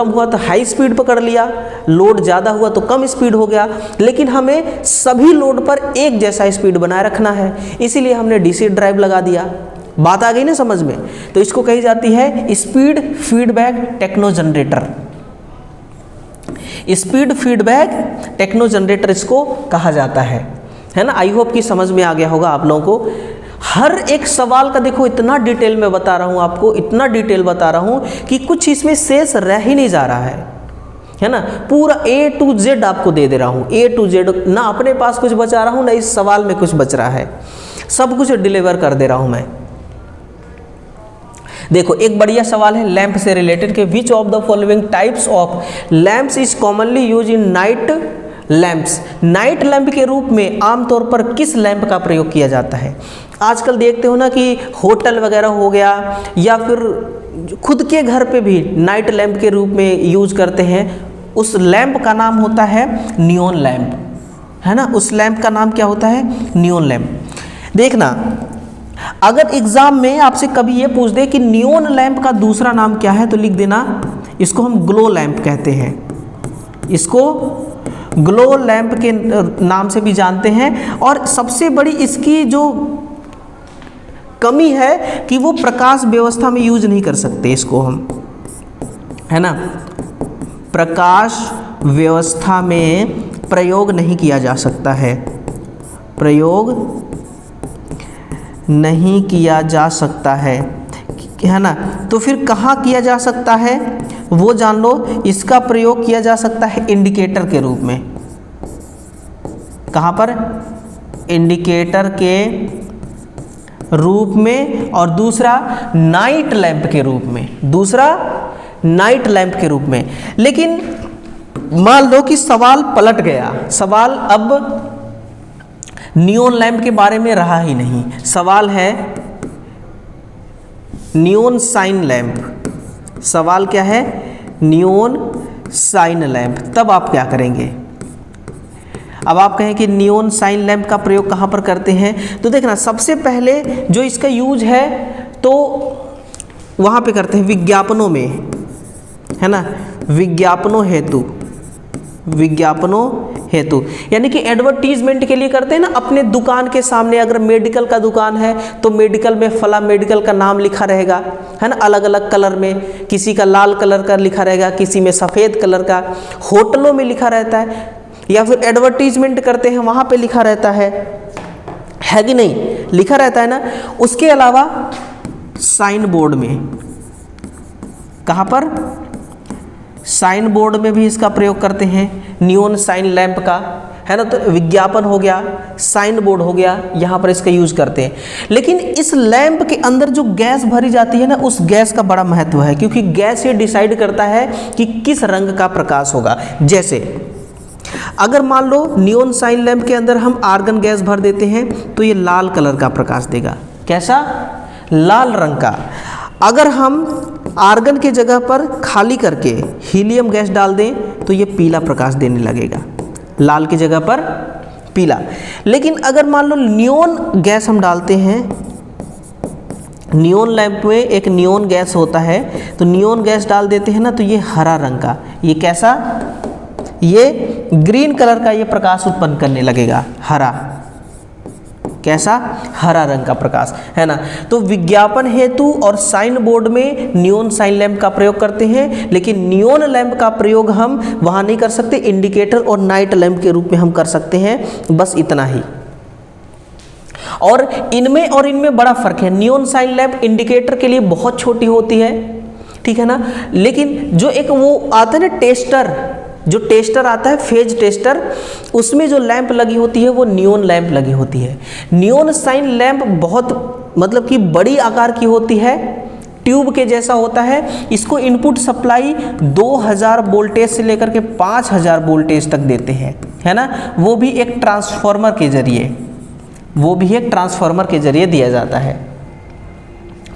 हुआ तो हाई स्पीड पकड़ लिया, लोड ज़्यादा हुआ तो कम स्पीड हो गया, लेकिन हमें सभी लोड पर एक जैसा स्पीड बनाए रखना है, इसीलिए हमने डीसी ड्राइव लगा दिया। बात आ गई ना समझ में। तो इसको कही जाती है speed feedback techno generator, speed feedback techno generator इसको कहा जाता है ना। आई होप कि समझ में आ गया होगा आप लोगों को। हर एक सवाल का देखो इतना डिटेल में बता रहा हूँ आपको, इतना डिटेल बता रहा हूँ कि कुछ इसमें शेष रह ही नहीं जा रहा है ना। पूरा A to Z आपको दे रहा हूँ, A to Z, ना अपने पास कुछ बचा रहा हूँ ना इस सवाल में कुछ बच रहा है, सब कुछ डिलीवर कर दे रहा हूँ मैं। देखो एक बढ़िया सवाल है लैंप से रिलेटेड के विच of the following types of lamps is commonly use in night lamps. Night lamp के रूप में आमतौर पर किस लैंप का प्रयोग किया जाता है। आजकल देखते हो ना कि होटल वगैरह हो गया या फिर खुद के घर पे भी नाइट लैंप के रूप में यूज करते हैं। उस लैंप का नाम होता है नियॉन लैंप, है ना। उस लैंप का नाम क्या होता है, नियॉन लैंप। देखना अगर एग्जाम में आपसे कभी ये पूछ दे कि नियॉन लैंप का दूसरा नाम क्या है तो लिख देना इसको हम ग्लो लैंप कहते हैं, इसको ग्लो लैंप के नाम से भी जानते हैं। और सबसे बड़ी इसकी जो कमी है कि वो प्रकाश व्यवस्था में यूज नहीं कर सकते इसको हम, है ना। प्रकाश व्यवस्था में प्रयोग नहीं किया जा सकता है, प्रयोग नहीं किया जा सकता है ना। तो फिर कहाँ किया जा सकता है वो जान लो। इसका प्रयोग किया जा सकता है इंडिकेटर के रूप में। कहाँ पर, इंडिकेटर के रूप में, और दूसरा नाइट लैंप के रूप में, दूसरा नाइट लैंप के रूप में। लेकिन मान लो कि सवाल पलट गया, सवाल अब नियॉन लैंप के बारे में रहा ही नहीं, सवाल है नियॉन साइन लैंप। सवाल क्या है, नियॉन साइन लैंप। तब आप क्या करेंगे, अब आप कहें कि नियॉन साइन लैंप का प्रयोग कहाँ पर करते हैं, तो देखना सबसे पहले जो इसका यूज है तो वहाँ पे करते हैं विज्ञापनों में, है ना। विज्ञापनों हेतु, यानी कि एडवर्टीजमेंट के लिए करते हैं ना, अपने दुकान के सामने अगर मेडिकल का दुकान है तो मेडिकल में फला मेडिकल का नाम लिखा रहेगा, है ना, अलग अलग कलर में, किसी का लाल कलर का लिखा रहेगा, किसी में सफ़ेद कलर का, होटलों में लिखा रहता है, या फिर एडवर्टीजमेंट करते हैं वहाँ पे लिखा रहता है कि नहीं, लिखा रहता है ना। उसके अलावा साइन बोर्ड में, कहाँ पर, साइन बोर्ड में भी इसका प्रयोग करते हैं, नियॉन साइन लैंप का, है ना, तो विज्ञापन हो गया, साइन बोर्ड हो गया, यहाँ पर इसका यूज करते हैं। लेकिन इस लैंप के अंदर जो गैस भरी जाती है ना, उस गैस का बड़ा महत्व है, क्योंकि गैस ये डिसाइड करता है कि किस रंग का प्रकाश होगा। जैसे अगर मान लो नियॉन साइन लैंप के अंदर हम आर्गन गैस भर देते हैं तो ये लाल कलर का प्रकाश देगा, कैसा, लाल रंग का। अगर हम आर्गन के जगह पर खाली करके हीलियम गैस डाल दें तो ये पीला प्रकाश देने लगेगा, लाल की जगह पर पीला। लेकिन अगर मान लो नियॉन गैस हम डालते हैं, नियॉन लैंप में एक नियॉन गैस होता है, तो नियॉन गैस डाल देते हैं ना, तो ये हरा रंग का, ये कैसा, ये ग्रीन कलर का ये प्रकाश उत्पन्न करने लगेगा, हरा, कैसा, हरा रंग का प्रकाश, है ना। तो विज्ञापन हेतु और साइन बोर्ड में नियॉन साइन लैंप का प्रयोग करते हैं, लेकिन नियॉन लैंप का प्रयोग हम वहाँ नहीं कर सकते, इंडिकेटर और नाइट लैंप के रूप में हम कर सकते हैं, बस इतना ही। और इनमें बड़ा फर्क है, नियॉन साइन लैंप इंडिकेटर के लिए बहुत छोटी होती है, ठीक है ना, लेकिन जो एक वो आता है ना टेस्टर, जो टेस्टर आता है फेज टेस्टर, उसमें जो लैंप लगी होती है वो नियॉन लैंप लगी होती है। नियॉन साइन लैंप बहुत मतलब कि बड़ी आकार की होती है, ट्यूब के जैसा होता है, इसको इनपुट सप्लाई 2000 वोल्टेज से लेकर के 5000 वोल्टेज तक देते हैं, है ना, वो भी एक ट्रांसफार्मर के जरिए, वो भी एक ट्रांसफार्मर के जरिए दिया जाता है।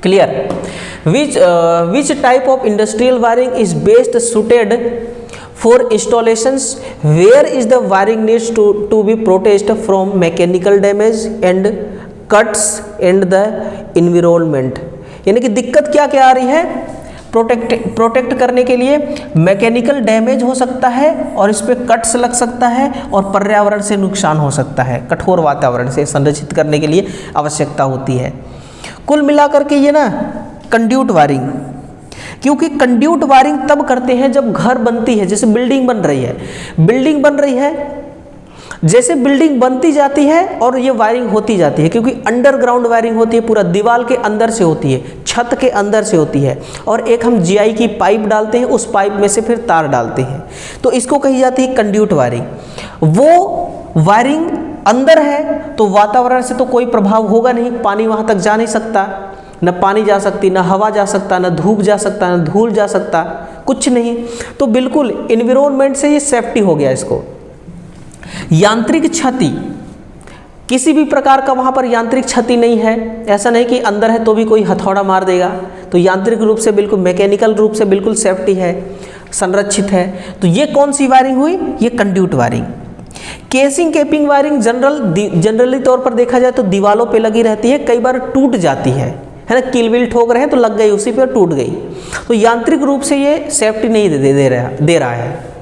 Clear. Which type of industrial wiring is best suited for installations where is the wiring needs to be protected from mechanical damage and cuts and the environment, यानी कि दिक्कत क्या क्या आ रही है, प्रोटेक्ट करने के लिए मैकेनिकल डैमेज हो सकता है और इस पर कट्स लग सकता है और पर्यावरण से नुकसान हो सकता है, कठोर वातावरण से संरक्षित करने के लिए आवश्यकता होती है। कुल मिलाकर के ये ना कंड्यूट वायरिंग, क्योंकि कंड्यूट वायरिंग तब करते हैं जब घर बनती है, जैसे बिल्डिंग बन रही है, बिल्डिंग बन रही है, जैसे बिल्डिंग बनती जाती है और ये वायरिंग होती जाती है, क्योंकि अंडरग्राउंड वायरिंग होती है, पूरा दीवार के अंदर से होती है, छत के अंदर से होती है, और एक हम जीआई की पाइप डालते हैं, उस पाइप में से फिर तार डालते हैं, तो इसको कही जाती है कंड्यूट वायरिंग। वो वायरिंग अंदर है तो वातावरण से तो कोई प्रभाव होगा नहीं, पानी वहाँ तक जा नहीं सकता, न पानी जा सकती, न हवा जा सकता, न धूप जा सकता, न धूल जा सकता, कुछ नहीं, तो बिल्कुल एनवायरनमेंट से ये सेफ्टी हो गया इसको। यांत्रिक क्षति, किसी भी प्रकार का वहाँ पर यांत्रिक क्षति नहीं है, ऐसा नहीं कि अंदर है तो भी कोई हथौड़ा मार देगा, तो यांत्रिक रूप से बिल्कुल मैकेनिकल रूप से बिल्कुल सेफ्टी है, संरक्षित है। तो ये कौन सी वायरिंग हुई, ये conduit wiring. Casing capping wiring generally तौर पर देखा जाए तो दीवालों पे लगी रहती है, कई बार टूट जाती है ना, कील विल ठोक रहे हैं तो लग गई उसी पे, टूट गई, तो यांत्रिक रूप से ये सेफ्टी नहीं दे रहा है।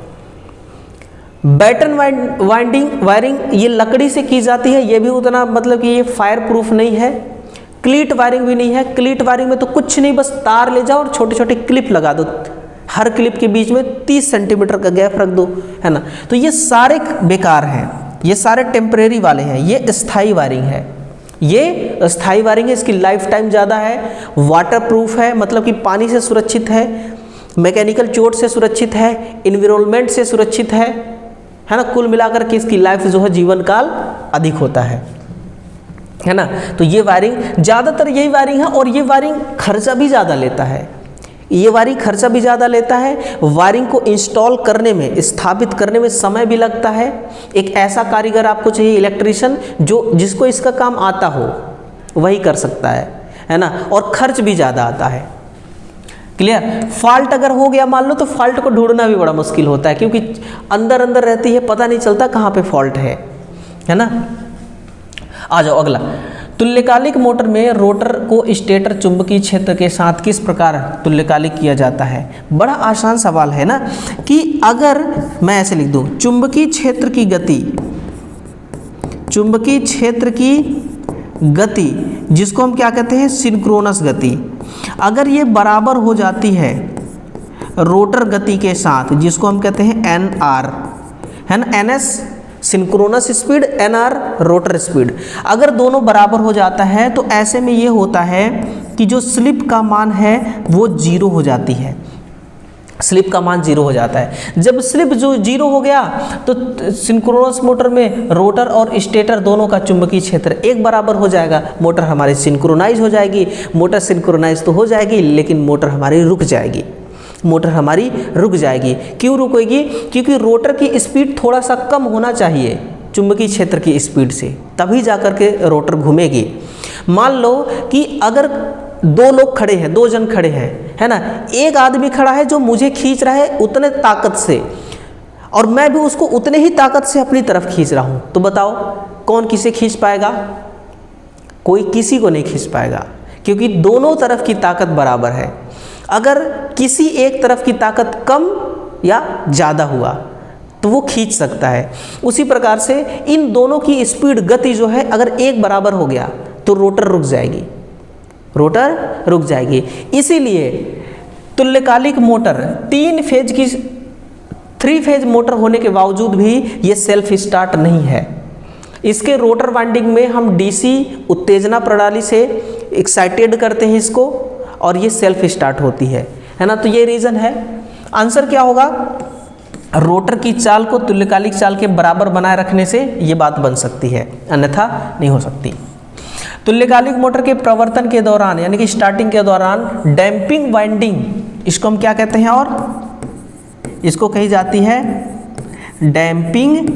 बैटन वायरिंग ये लकड़ी से की जाती है, ये भी उतना मतलब कि ये फायर प्रूफ नहीं है। क्लीट वायरिंग भी नहीं है, क्लीट वायरिंग में तो कुछ नहीं, बस तार ले जाओ और छोटे छोटे क्लिप लगा दो, हर क्लिप के बीच में 30 सेंटीमीटर का गैप रख दो, है ना, तो ये सारे बेकार हैं, ये सारे टेम्परेरी वाले हैं, ये स्थायी वायरिंग है, ये स्थायी वायरिंग है, इसकी लाइफ टाइम ज़्यादा है, वाटर प्रूफ है, मतलब कि पानी से सुरक्षित है, मैकेनिकल चोट से सुरक्षित है, इन्वायरमेंट से सुरक्षित है ना, कुल मिलाकर के इसकी लाइफ जो है जीवन काल अधिक होता है ना। तो ये वायरिंग ज़्यादातर यही वायरिंग है, और ये वायरिंग खर्चा भी ज़्यादा लेता है, ये वायरिंग खर्चा भी ज़्यादा लेता है, वायरिंग को इंस्टॉल करने में, स्थापित करने में समय भी लगता है। एक ऐसा कारीगर आपको चाहिए, इलेक्ट्रीशियन, जिसको इसका काम आता हो, वही कर सकता है ना, और खर्च भी ज़्यादा आता है। क्लियर। फॉल्ट अगर हो गया मान लो, तो फॉल्ट को ढूंढना भी बड़ा मुश्किल होता है, क्योंकि अंदर अंदर रहती है, पता नहीं चलता कहाँ पे फॉल्ट है ना। आ जाओ अगला। तुल्यकालिक मोटर में रोटर को स्टेटर चुंबकीय क्षेत्र के साथ किस प्रकार तुल्यकालिक किया जाता है? बड़ा आसान सवाल है ना, कि अगर मैं ऐसे लिख दूं, चुंबकीय क्षेत्र की गति जिसको हम क्या कहते हैं, सिंक्रोनस गति, अगर ये बराबर हो जाती है रोटर गति के साथ, जिसको हम कहते हैं NR, है ना, NS synchronous speed, NR rotor speed, अगर दोनों बराबर हो जाता है तो ऐसे में ये होता है कि जो स्लिप का मान है वो 0 हो जाती है, स्लिप का मान 0 हो जाता है। जब स्लिप जो 0 हो गया तो सिंक्रोनस मोटर में रोटर और स्टेटर दोनों का चुंबकीय क्षेत्र एक बराबर हो जाएगा, मोटर हमारी सिंक्रोनाइज हो जाएगी। मोटर सिंक्रोनाइज तो हो जाएगी लेकिन मोटर हमारी रुक जाएगी, मोटर हमारी रुक जाएगी। क्यों रुकेगी? क्योंकि रोटर की स्पीड थोड़ा सा कम होना चाहिए चुंबकीय क्षेत्र की स्पीड से, तभी जाकर के रोटर घूमेगी। मान लो कि अगर दो लोग खड़े हैं, 2 जन खड़े हैं, है ना, एक आदमी खड़ा है जो मुझे खींच रहा है उतने ताकत से, और मैं भी उसको उतने ही ताकत से अपनी तरफ खींच रहा हूं, तो बताओ कौन किसे खींच पाएगा? कोई किसी को नहीं खींच पाएगा, क्योंकि दोनों तरफ की ताकत बराबर है। अगर किसी एक तरफ की ताकत कम या ज़्यादा हुआ तो वो खींच सकता है। उसी प्रकार से इन दोनों की स्पीड, गति जो है, अगर एक बराबर हो गया तो रोटर रुक जाएगी, रोटर रुक जाएगी। इसीलिए तुल्यकालिक मोटर 3 फेज मोटर होने के बावजूद भी ये सेल्फ स्टार्ट नहीं है। इसके रोटर वाइंडिंग में हम डीसी उत्तेजना प्रणाली से एक्साइटेड करते हैं इसको, और ये सेल्फ स्टार्ट होती है ना। तो ये रीज़न है। आंसर क्या होगा? रोटर की चाल को तुल्यकालिक चाल के बराबर बनाए रखने से ये बात बन सकती है, अन्यथा नहीं हो सकती। तुल्यकालिक मोटर के प्रवर्तन के दौरान, यानी कि स्टार्टिंग के दौरान, डैम्पिंग वाइंडिंग, इसको हम क्या कहते हैं, और इसको कही जाती है डैम्पिंग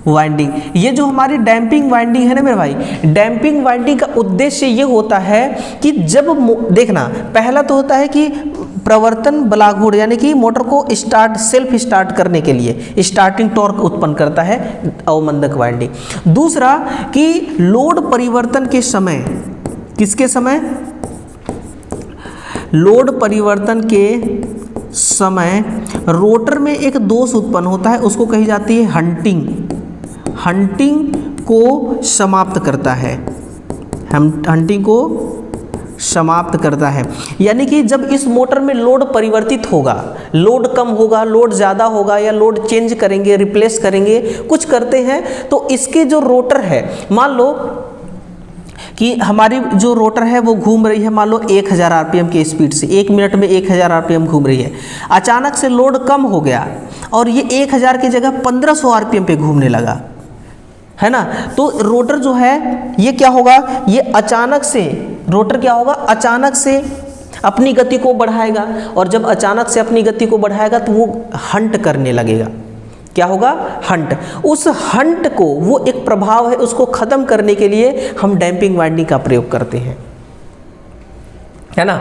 वाइंडिंग। ये जो हमारी डैम्पिंग वाइंडिंग है ना मेरे भाई, डैम्पिंग वाइंडिंग का उद्देश्य ये होता है कि जब देखना, पहला तो होता है कि प्रवर्तन बलाघूर्ण, यानी कि मोटर को सेल्फ स्टार्ट करने के लिए स्टार्टिंग टॉर्क उत्पन्न करता है अवमंदक वाइंडिंग। दूसरा कि लोड परिवर्तन के समय, किसके समय? लोड परिवर्तन के समय रोटर में एक दोष उत्पन्न होता है, उसको कही जाती है हंटिंग को समाप्त करता है, हंटिंग को समाप्त करता है। यानी कि जब इस मोटर में लोड परिवर्तित होगा, लोड कम होगा, लोड ज़्यादा होगा, या लोड चेंज करेंगे, रिप्लेस करेंगे, कुछ करते हैं, तो इसके जो रोटर है, मान लो कि हमारी जो रोटर है वो घूम रही है, मान लो 1000 आरपीएम की स्पीड से, 1 मिनट में 1000 आरपीएम घूम रही है। अचानक से लोड कम हो गया और ये 1000 की जगह 1500 आरपीएम पे घूमने लगा, है ना। तो रोटर जो है ये क्या होगा, ये अचानक से रोटर क्या होगा, अचानक से अपनी गति को बढ़ाएगा, और जब अचानक से अपनी गति को बढ़ाएगा तो वो हंट करने लगेगा। क्या होगा? हंट। उस हंट को, वो एक प्रभाव है, उसको खत्म करने के लिए हम डैम्पिंग वाइंडिंग का प्रयोग करते हैं, है ना।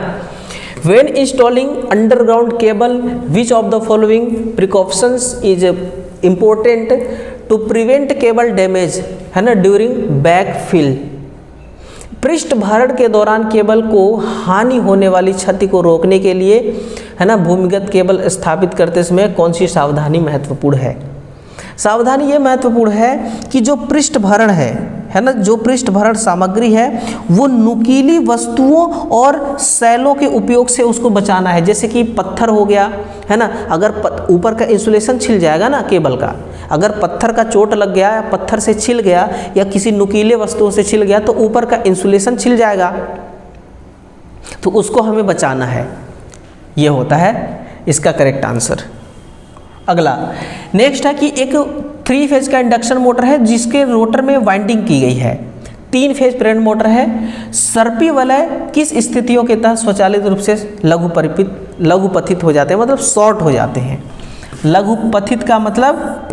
When installing underground cable, which of the following precautions is important to prevent cable damage, है ना, during backfill? पृष्ठ भरण के दौरान केबल को हानि होने वाली क्षति को रोकने के लिए, है ना, भूमिगत केबल स्थापित करते समय कौन सी सावधानी महत्वपूर्ण है? सावधानी ये महत्वपूर्ण है कि जो पृष्ठ भरण है ना, जो पृष्ठ भरण सामग्री है वो नुकीली वस्तुओं और सैलों के उपयोग से उसको बचाना है। जैसे कि पत्थर हो गया, है ना, अगर ऊपर का इंसुलेशन छिल जाएगा ना केबल का, अगर पत्थर का चोट लग गया या पत्थर से छिल गया या किसी नुकीले वस्तुओं से छिल गया तो ऊपर का इंसुलेशन छिल जाएगा, तो उसको हमें बचाना है। ये होता है इसका करेक्ट आंसर। अगला नेक्स्ट है कि एक 3 फेज का इंडक्शन मोटर है जिसके रोटर में वाइंडिंग की गई है। 3 फेज प्रेरण मोटर है। सर्पी वलय किस स्थितियों के तहत स्वचालित रूप से लघुपथित हो जाते हैं, मतलब शॉर्ट हो जाते हैं। लघुपथित का मतलब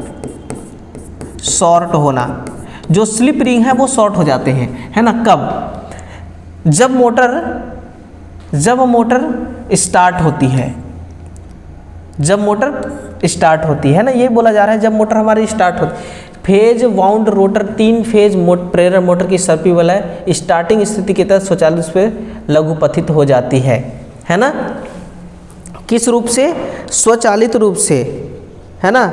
शॉर्ट होना, जो स्लिप रिंग है वो शॉर्ट हो जाते हैं, है ना। कब? जब मोटर स्टार्ट होती है, जब मोटर स्टार्ट होती है ना, ये बोला जा रहा है जब मोटर हमारी स्टार्ट होती। फेज वाउंड रोटर 3 फेज प्रेरण मोटर की सर्पी वलय स्टार्टिंग स्थिति के तहत स्वचालित रूप से लघुपथित हो जाती है ना। किस रूप से? स्वचालित रूप से, है ना।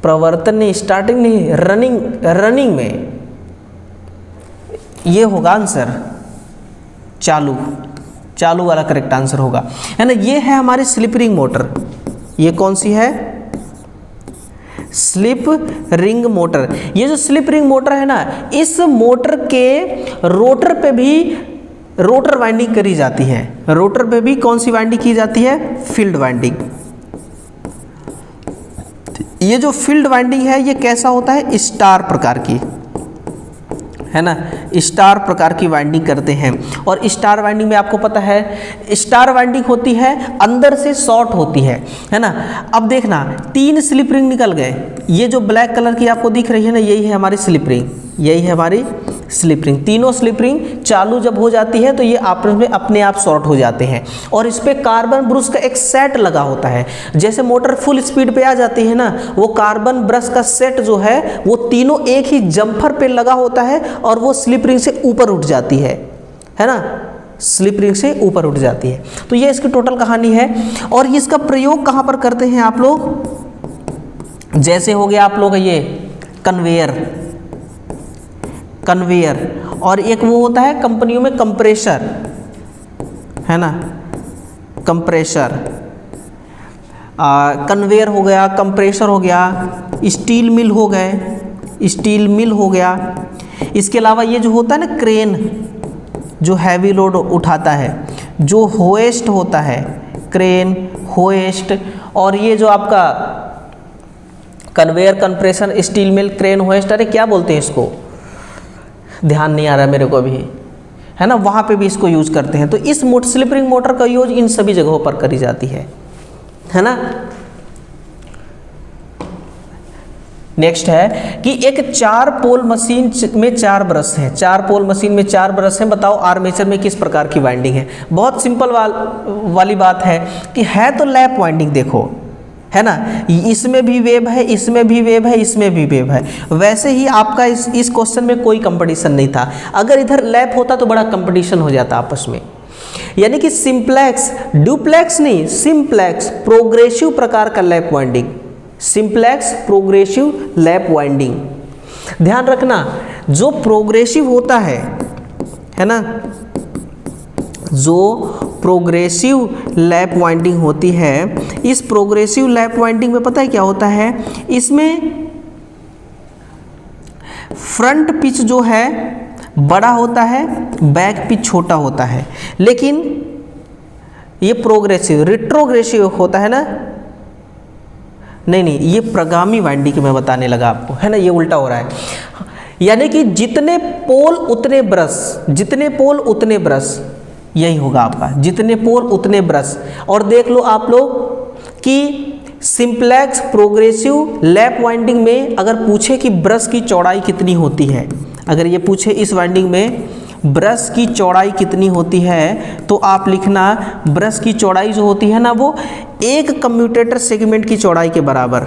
प्रवर्तन नहीं, स्टार्टिंग नहीं, रनिंग में, ये होगा आंसर, चालू वाला करेक्ट आंसर होगा, है ना। ये है हमारी स्लिप रिंग मोटर। ये कौन सी है? Slip ring motor. ये जो स्लिप रिंग मोटर है ना, इस मोटर के रोटर पे भी रोटर वाइंडिंग करी जाती है। रोटर पे भी कौन सी वाइंडिंग की जाती है? Field winding. ये जो फील्ड वाइंडिंग है ये कैसा होता है? स्टार प्रकार की, है ना। स्टार प्रकार की वाइंडिंग करते हैं। और स्टार वाइंडिंग में आपको पता है स्टार वाइंडिंग होती है अंदर से शॉर्ट होती है ना। अब देखना 3 स्लिप रिंग निकल गए। ये जो ब्लैक कलर की आपको दिख रही है ना, यही है हमारी स्लिप रिंग, यही है हमारी स्लिप रिंग। तीनों स्लिप रिंग चालू जब हो जाती है तो ये आपस में अपने आप शॉर्ट हो जाते हैं। और इस पे कार्बन ब्रश का एक सेट लगा होता है। जैसे मोटर फुल स्पीड पे आ जाती है ना, वो कार्बन ब्रश का सेट जो है वो तीनों एक ही जम्फर पे लगा होता है और वो स्लिप रिंग से ऊपर उठ जाती है ना। स्लिप रिंग से ऊपर उठ जाती है। तो ये इसकी टोटल कहानी है। और इसका प्रयोग कहाँ पर करते हैं आप लोग? जैसे हो गया आप लोग ये कन्वेयर, और एक वो होता है कंपनियों में कंप्रेसर, है ना, कंप्रेसर। कन्वेयर हो गया, कंप्रेसर हो गया, स्टील मिल हो गया। इसके अलावा ये जो होता है ना क्रेन, जो हैवी लोड उठाता है, जो होएस्ट होता है, क्रेन, होएस्ट। और ये जो आपका conveyor, compressor, steel mill, crane, hoist, अरे क्या बोलते हैं इसको, ध्यान नहीं आ रहा मेरे को अभी, है ना। वहाँ पे भी इसको यूज करते हैं। तो इस स्लिप रिंग मोटर का यूज इन सभी जगहों पर करी जाती है ना। नेक्स्ट है कि एक 4 पोल मशीन में 4 ब्रश हैं। 4 पोल मशीन में 4 ब्रश हैं। बताओ आर्मेचर में किस प्रकार की वाइंडिंग है? बहुत सिंपल वाली बात है कि है तो लैप वाइंडिंग, देखो, है ना। इसमें भी वेव है, इसमें भी वेव है, इसमें भी वेव है। वैसे ही आपका इस क्वेश्चन में कोई कंपटीशन नहीं था। अगर इधर लैप होता तो बड़ा कंपटीशन हो जाता आपस में। यानी कि सिंप्लेक्स, डुप्लेक्स नहीं, सिंप्लेक्स प्रोग्रेसिव प्रकार का lap winding, simplex progressive lap winding. ध्यान रखना, जो प्रोग्रेसिव होता है ना, जो प्रोग्रेसिव लैप वाइंडिंग होती है, इस प्रोग्रेसिव लैप वाइंडिंग में पता है क्या होता है? इसमें फ्रंट पिच जो है बड़ा होता है, बैक पिच छोटा होता है। लेकिन ये प्रोग्रेसिव, रिट्रोग्रेसिव होता है ना, नहीं, ये प्रगामी वाइंडिंग मैं बताने लगा आपको, है ना। ये उल्टा हो रहा है। यानी कि जितने पोल उतने ब्रश, यही होगा आपका, जितने पोल उतने ब्रश। और देख लो आप लोग कि सिंप्लेक्स प्रोग्रेसिव लैप वाइंडिंग में अगर पूछे कि ब्रश की चौड़ाई कितनी होती है, अगर ये पूछे इस वाइंडिंग में ब्रश की चौड़ाई कितनी होती है, तो आप लिखना ब्रश की चौड़ाई जो होती है ना, वो एक कम्यूटेटर सेगमेंट की चौड़ाई के बराबर,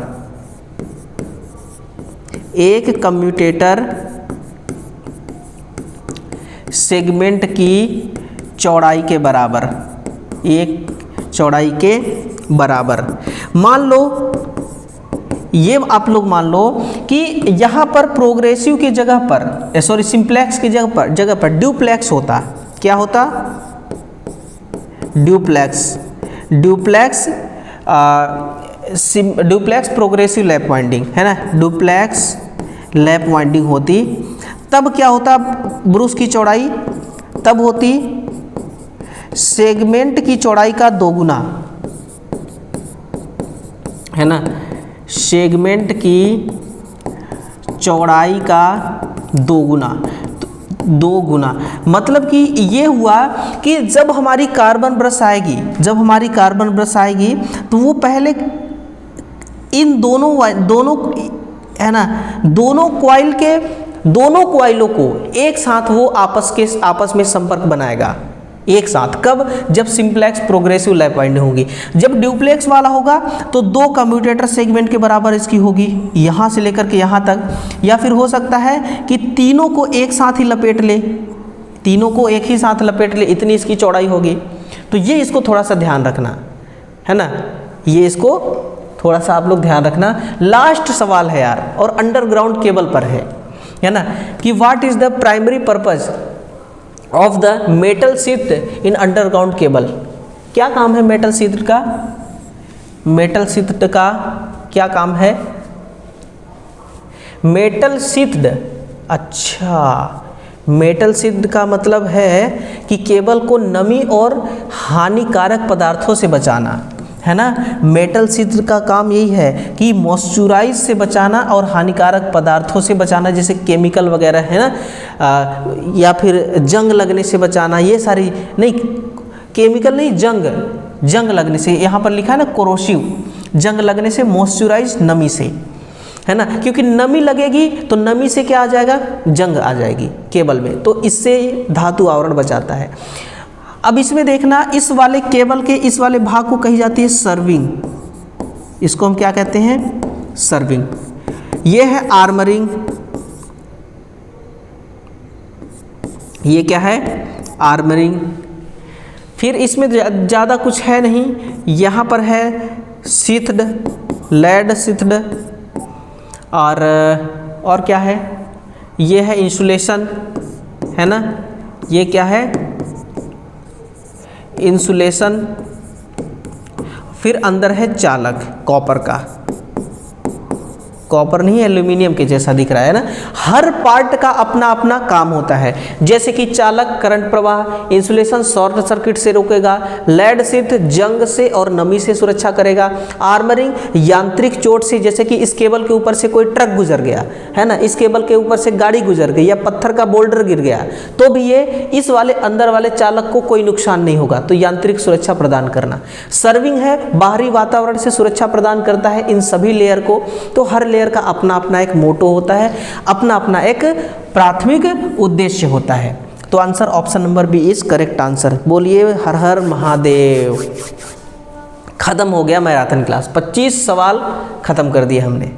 एक कम्यूटेटर सेगमेंट की चौड़ाई के बराबर, एक चौड़ाई के बराबर। मान लो ये आप लोग मान लो कि यहाँ पर प्रोग्रेसिव की जगह पर, सॉरी सिंप्लेक्स की जगह पर ड्यूप्लेक्स होता। क्या होता? ड्यूप्लेक्स प्रोग्रेसिव लैप वाइंडिंग, है ना। ड्यूप्लेक्स लैप वाइंडिंग होती, तब क्या होता? ब्रश की चौड़ाई तब होती सेगमेंट की चौड़ाई का 2 गुना, है ना। सेगमेंट की चौड़ाई का 2 गुना, 2 गुना। मतलब कि ये हुआ कि जब हमारी कार्बन ब्रश आएगी, तो वो पहले इन दोनों है ना, दोनों कॉइलों को एक साथ वो आपस में संपर्क बनाएगा, एक साथ। कब? जब सिंप्लेक्स प्रोग्रेसिव लैप वाइंडिंग होगी। जब ड्यूप्लेक्स वाला होगा तो 2 कम्यूटेटर सेगमेंट के बराबर इसकी होगी, यहाँ से लेकर के यहाँ तक। या फिर हो सकता है कि तीनों को एक साथ ही लपेट ले, तीनों को एक ही साथ लपेट ले, इतनी इसकी चौड़ाई होगी। तो ये इसको थोड़ा सा ध्यान रखना है ना, ये इसको थोड़ा सा आप लोग ध्यान रखना। लास्ट सवाल है यार, और अंडरग्राउंड केबल पर है ना, कि what is the primary purpose of the metal sheath in underground cable. क्या काम है मेटल शीथ का? मेटल शीथ का क्या काम है? मेटल शीथ्ड, अच्छा, मेटल शीथ्ड का मतलब है कि केबल को नमी और हानिकारक पदार्थों से बचाना, है ना। मेटल शीथ्ड का काम यही है कि मॉइस्चराइज से बचाना और हानिकारक पदार्थों से बचाना, जैसे केमिकल वगैरह है ना, या फिर जंग लगने से बचाना। ये सारी नहीं, केमिकल नहीं, जंग लगने से, यहाँ पर लिखा है ना कोरोसिव, जंग लगने से, मॉइस्चराइज नमी से, है ना, क्योंकि नमी लगेगी तो नमी से क्या आ जाएगा? जंग आ जाएगी केबल में, तो इससे धातु आवरण बचाता है। अब इसमें देखना, इस वाले केबल के इस वाले भाग को कही जाती है सर्विंग, इसको हम क्या कहते हैं? सर्विंग। ये है आर्मरिंग, ये क्या है? आर्मरिंग। फिर इसमें ज़्यादा कुछ है नहीं, यहाँ पर है शीथ्ड, लेड शीथ्ड, और क्या है? ये है इंसुलेशन, है ना, ये क्या है? इंसुलेशन। फिर अंदर है चालक, कॉपर का, कॉपर नहीं, एल्यूमिनियम के जैसा दिख रहा है ना। हर पार्ट का अपना अपना काम होता है, जैसे कि चालक करंट प्रवाह, इंसुलेशन शॉर्ट सर्किट से रोकेगा, लेड शीथ जंग से और नमी से सुरक्षा करेगा, आर्मरिंग यांत्रिक चोट से, जैसे कि इस केबल के ऊपर से कोई ट्रक गुजर गया, है ना, इस केबल के ऊपर से गाड़ी गुजर गई या पत्थर का बोल्डर गिर गया, तो भी ये इस वाले अंदर वाले चालक को कोई नुकसान नहीं होगा, तो यांत्रिक सुरक्षा प्रदान करना। सर्विंग है, बाहरी वातावरण से सुरक्षा प्रदान करता है इन सभी लेयर को। तो हर लेयर का अपना अपना एक मोटो होता है, अपना अपना एक प्राथमिक उद्देश्य होता है। तो answer option number B is correct answer. बोलिए हर हर महादेव। खत्म हो गया मैराथन क्लास, 25 सवाल खत्म कर दिए हमने,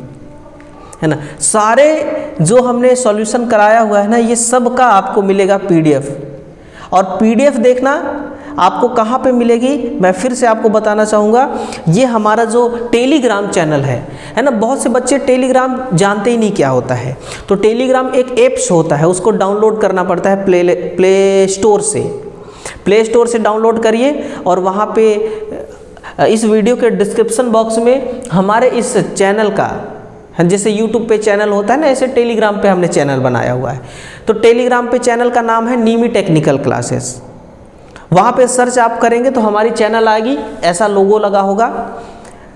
है ना। सारे जो हमने सॉल्यूशन कराया हुआ है ना, ये सब का आपको मिलेगा पीडीएफ। और पीडीएफ देखना आपको कहाँ पे मिलेगी, मैं फिर से आपको बताना चाहूँगा, ये हमारा जो टेलीग्राम चैनल है ना। बहुत से बच्चे टेलीग्राम जानते ही नहीं क्या होता है। तो टेलीग्राम एक ऐप्स होता है, उसको डाउनलोड करना पड़ता है प्ले स्टोर से। प्ले स्टोर से डाउनलोड करिए और वहाँ पे इस वीडियो के डिस्क्रिप्शन बॉक्स में हमारे इस चैनल का, जैसे यूट्यूब पे चैनल होता है ना, ऐसे टेलीग्राम पे हमने चैनल बनाया हुआ है। तो टेलीग्राम पे चैनल का नाम है नीमी टेक्निकल क्लासेस। वहाँ पे सर्च आप करेंगे तो हमारी चैनल आएगी, ऐसा लोगो लगा होगा,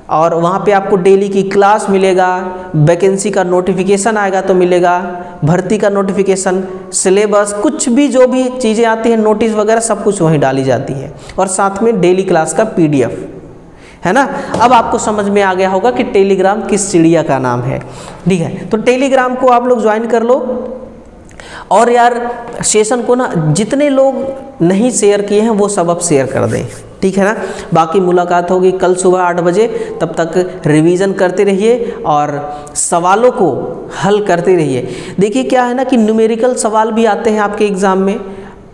और वहाँ पे आपको डेली की क्लास मिलेगा, वैकेंसी का नोटिफिकेशन आएगा तो मिलेगा, भर्ती का नोटिफिकेशन, सिलेबस, कुछ भी जो भी चीज़ें आती हैं, नोटिस वगैरह सब कुछ वहीं डाली जाती है, और साथ में डेली क्लास का पीडीएफ, है ना। अब आपको समझ में आ गया होगा कि टेलीग्राम किस चिड़िया का नाम है, ठीक है। तो टेलीग्राम को आप लोग ज्वाइन कर लो। और यार सेशन को ना जितने लोग नहीं शेयर किए हैं वो सब अब शेयर कर दें, ठीक है ना। बाकी मुलाकात होगी कल सुबह 8 बजे, तब तक रिवीजन करते रहिए और सवालों को हल करते रहिए। देखिए क्या है ना कि न्यूमेरिकल सवाल भी आते हैं आपके एग्ज़ाम में।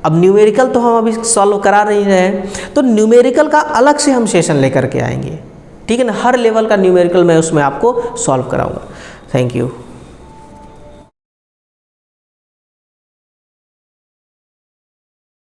अब न्यूमेरिकल तो हम अभी सॉल्व करा नहीं रहे हैं, तो न्यूमेरिकल का अलग से हम सेशन लेकर के आएंगे, ठीक है ना। हर लेवल का न्यूमेरिकल मैं उसमें आपको सॉल्व कराऊंगा। Thank you.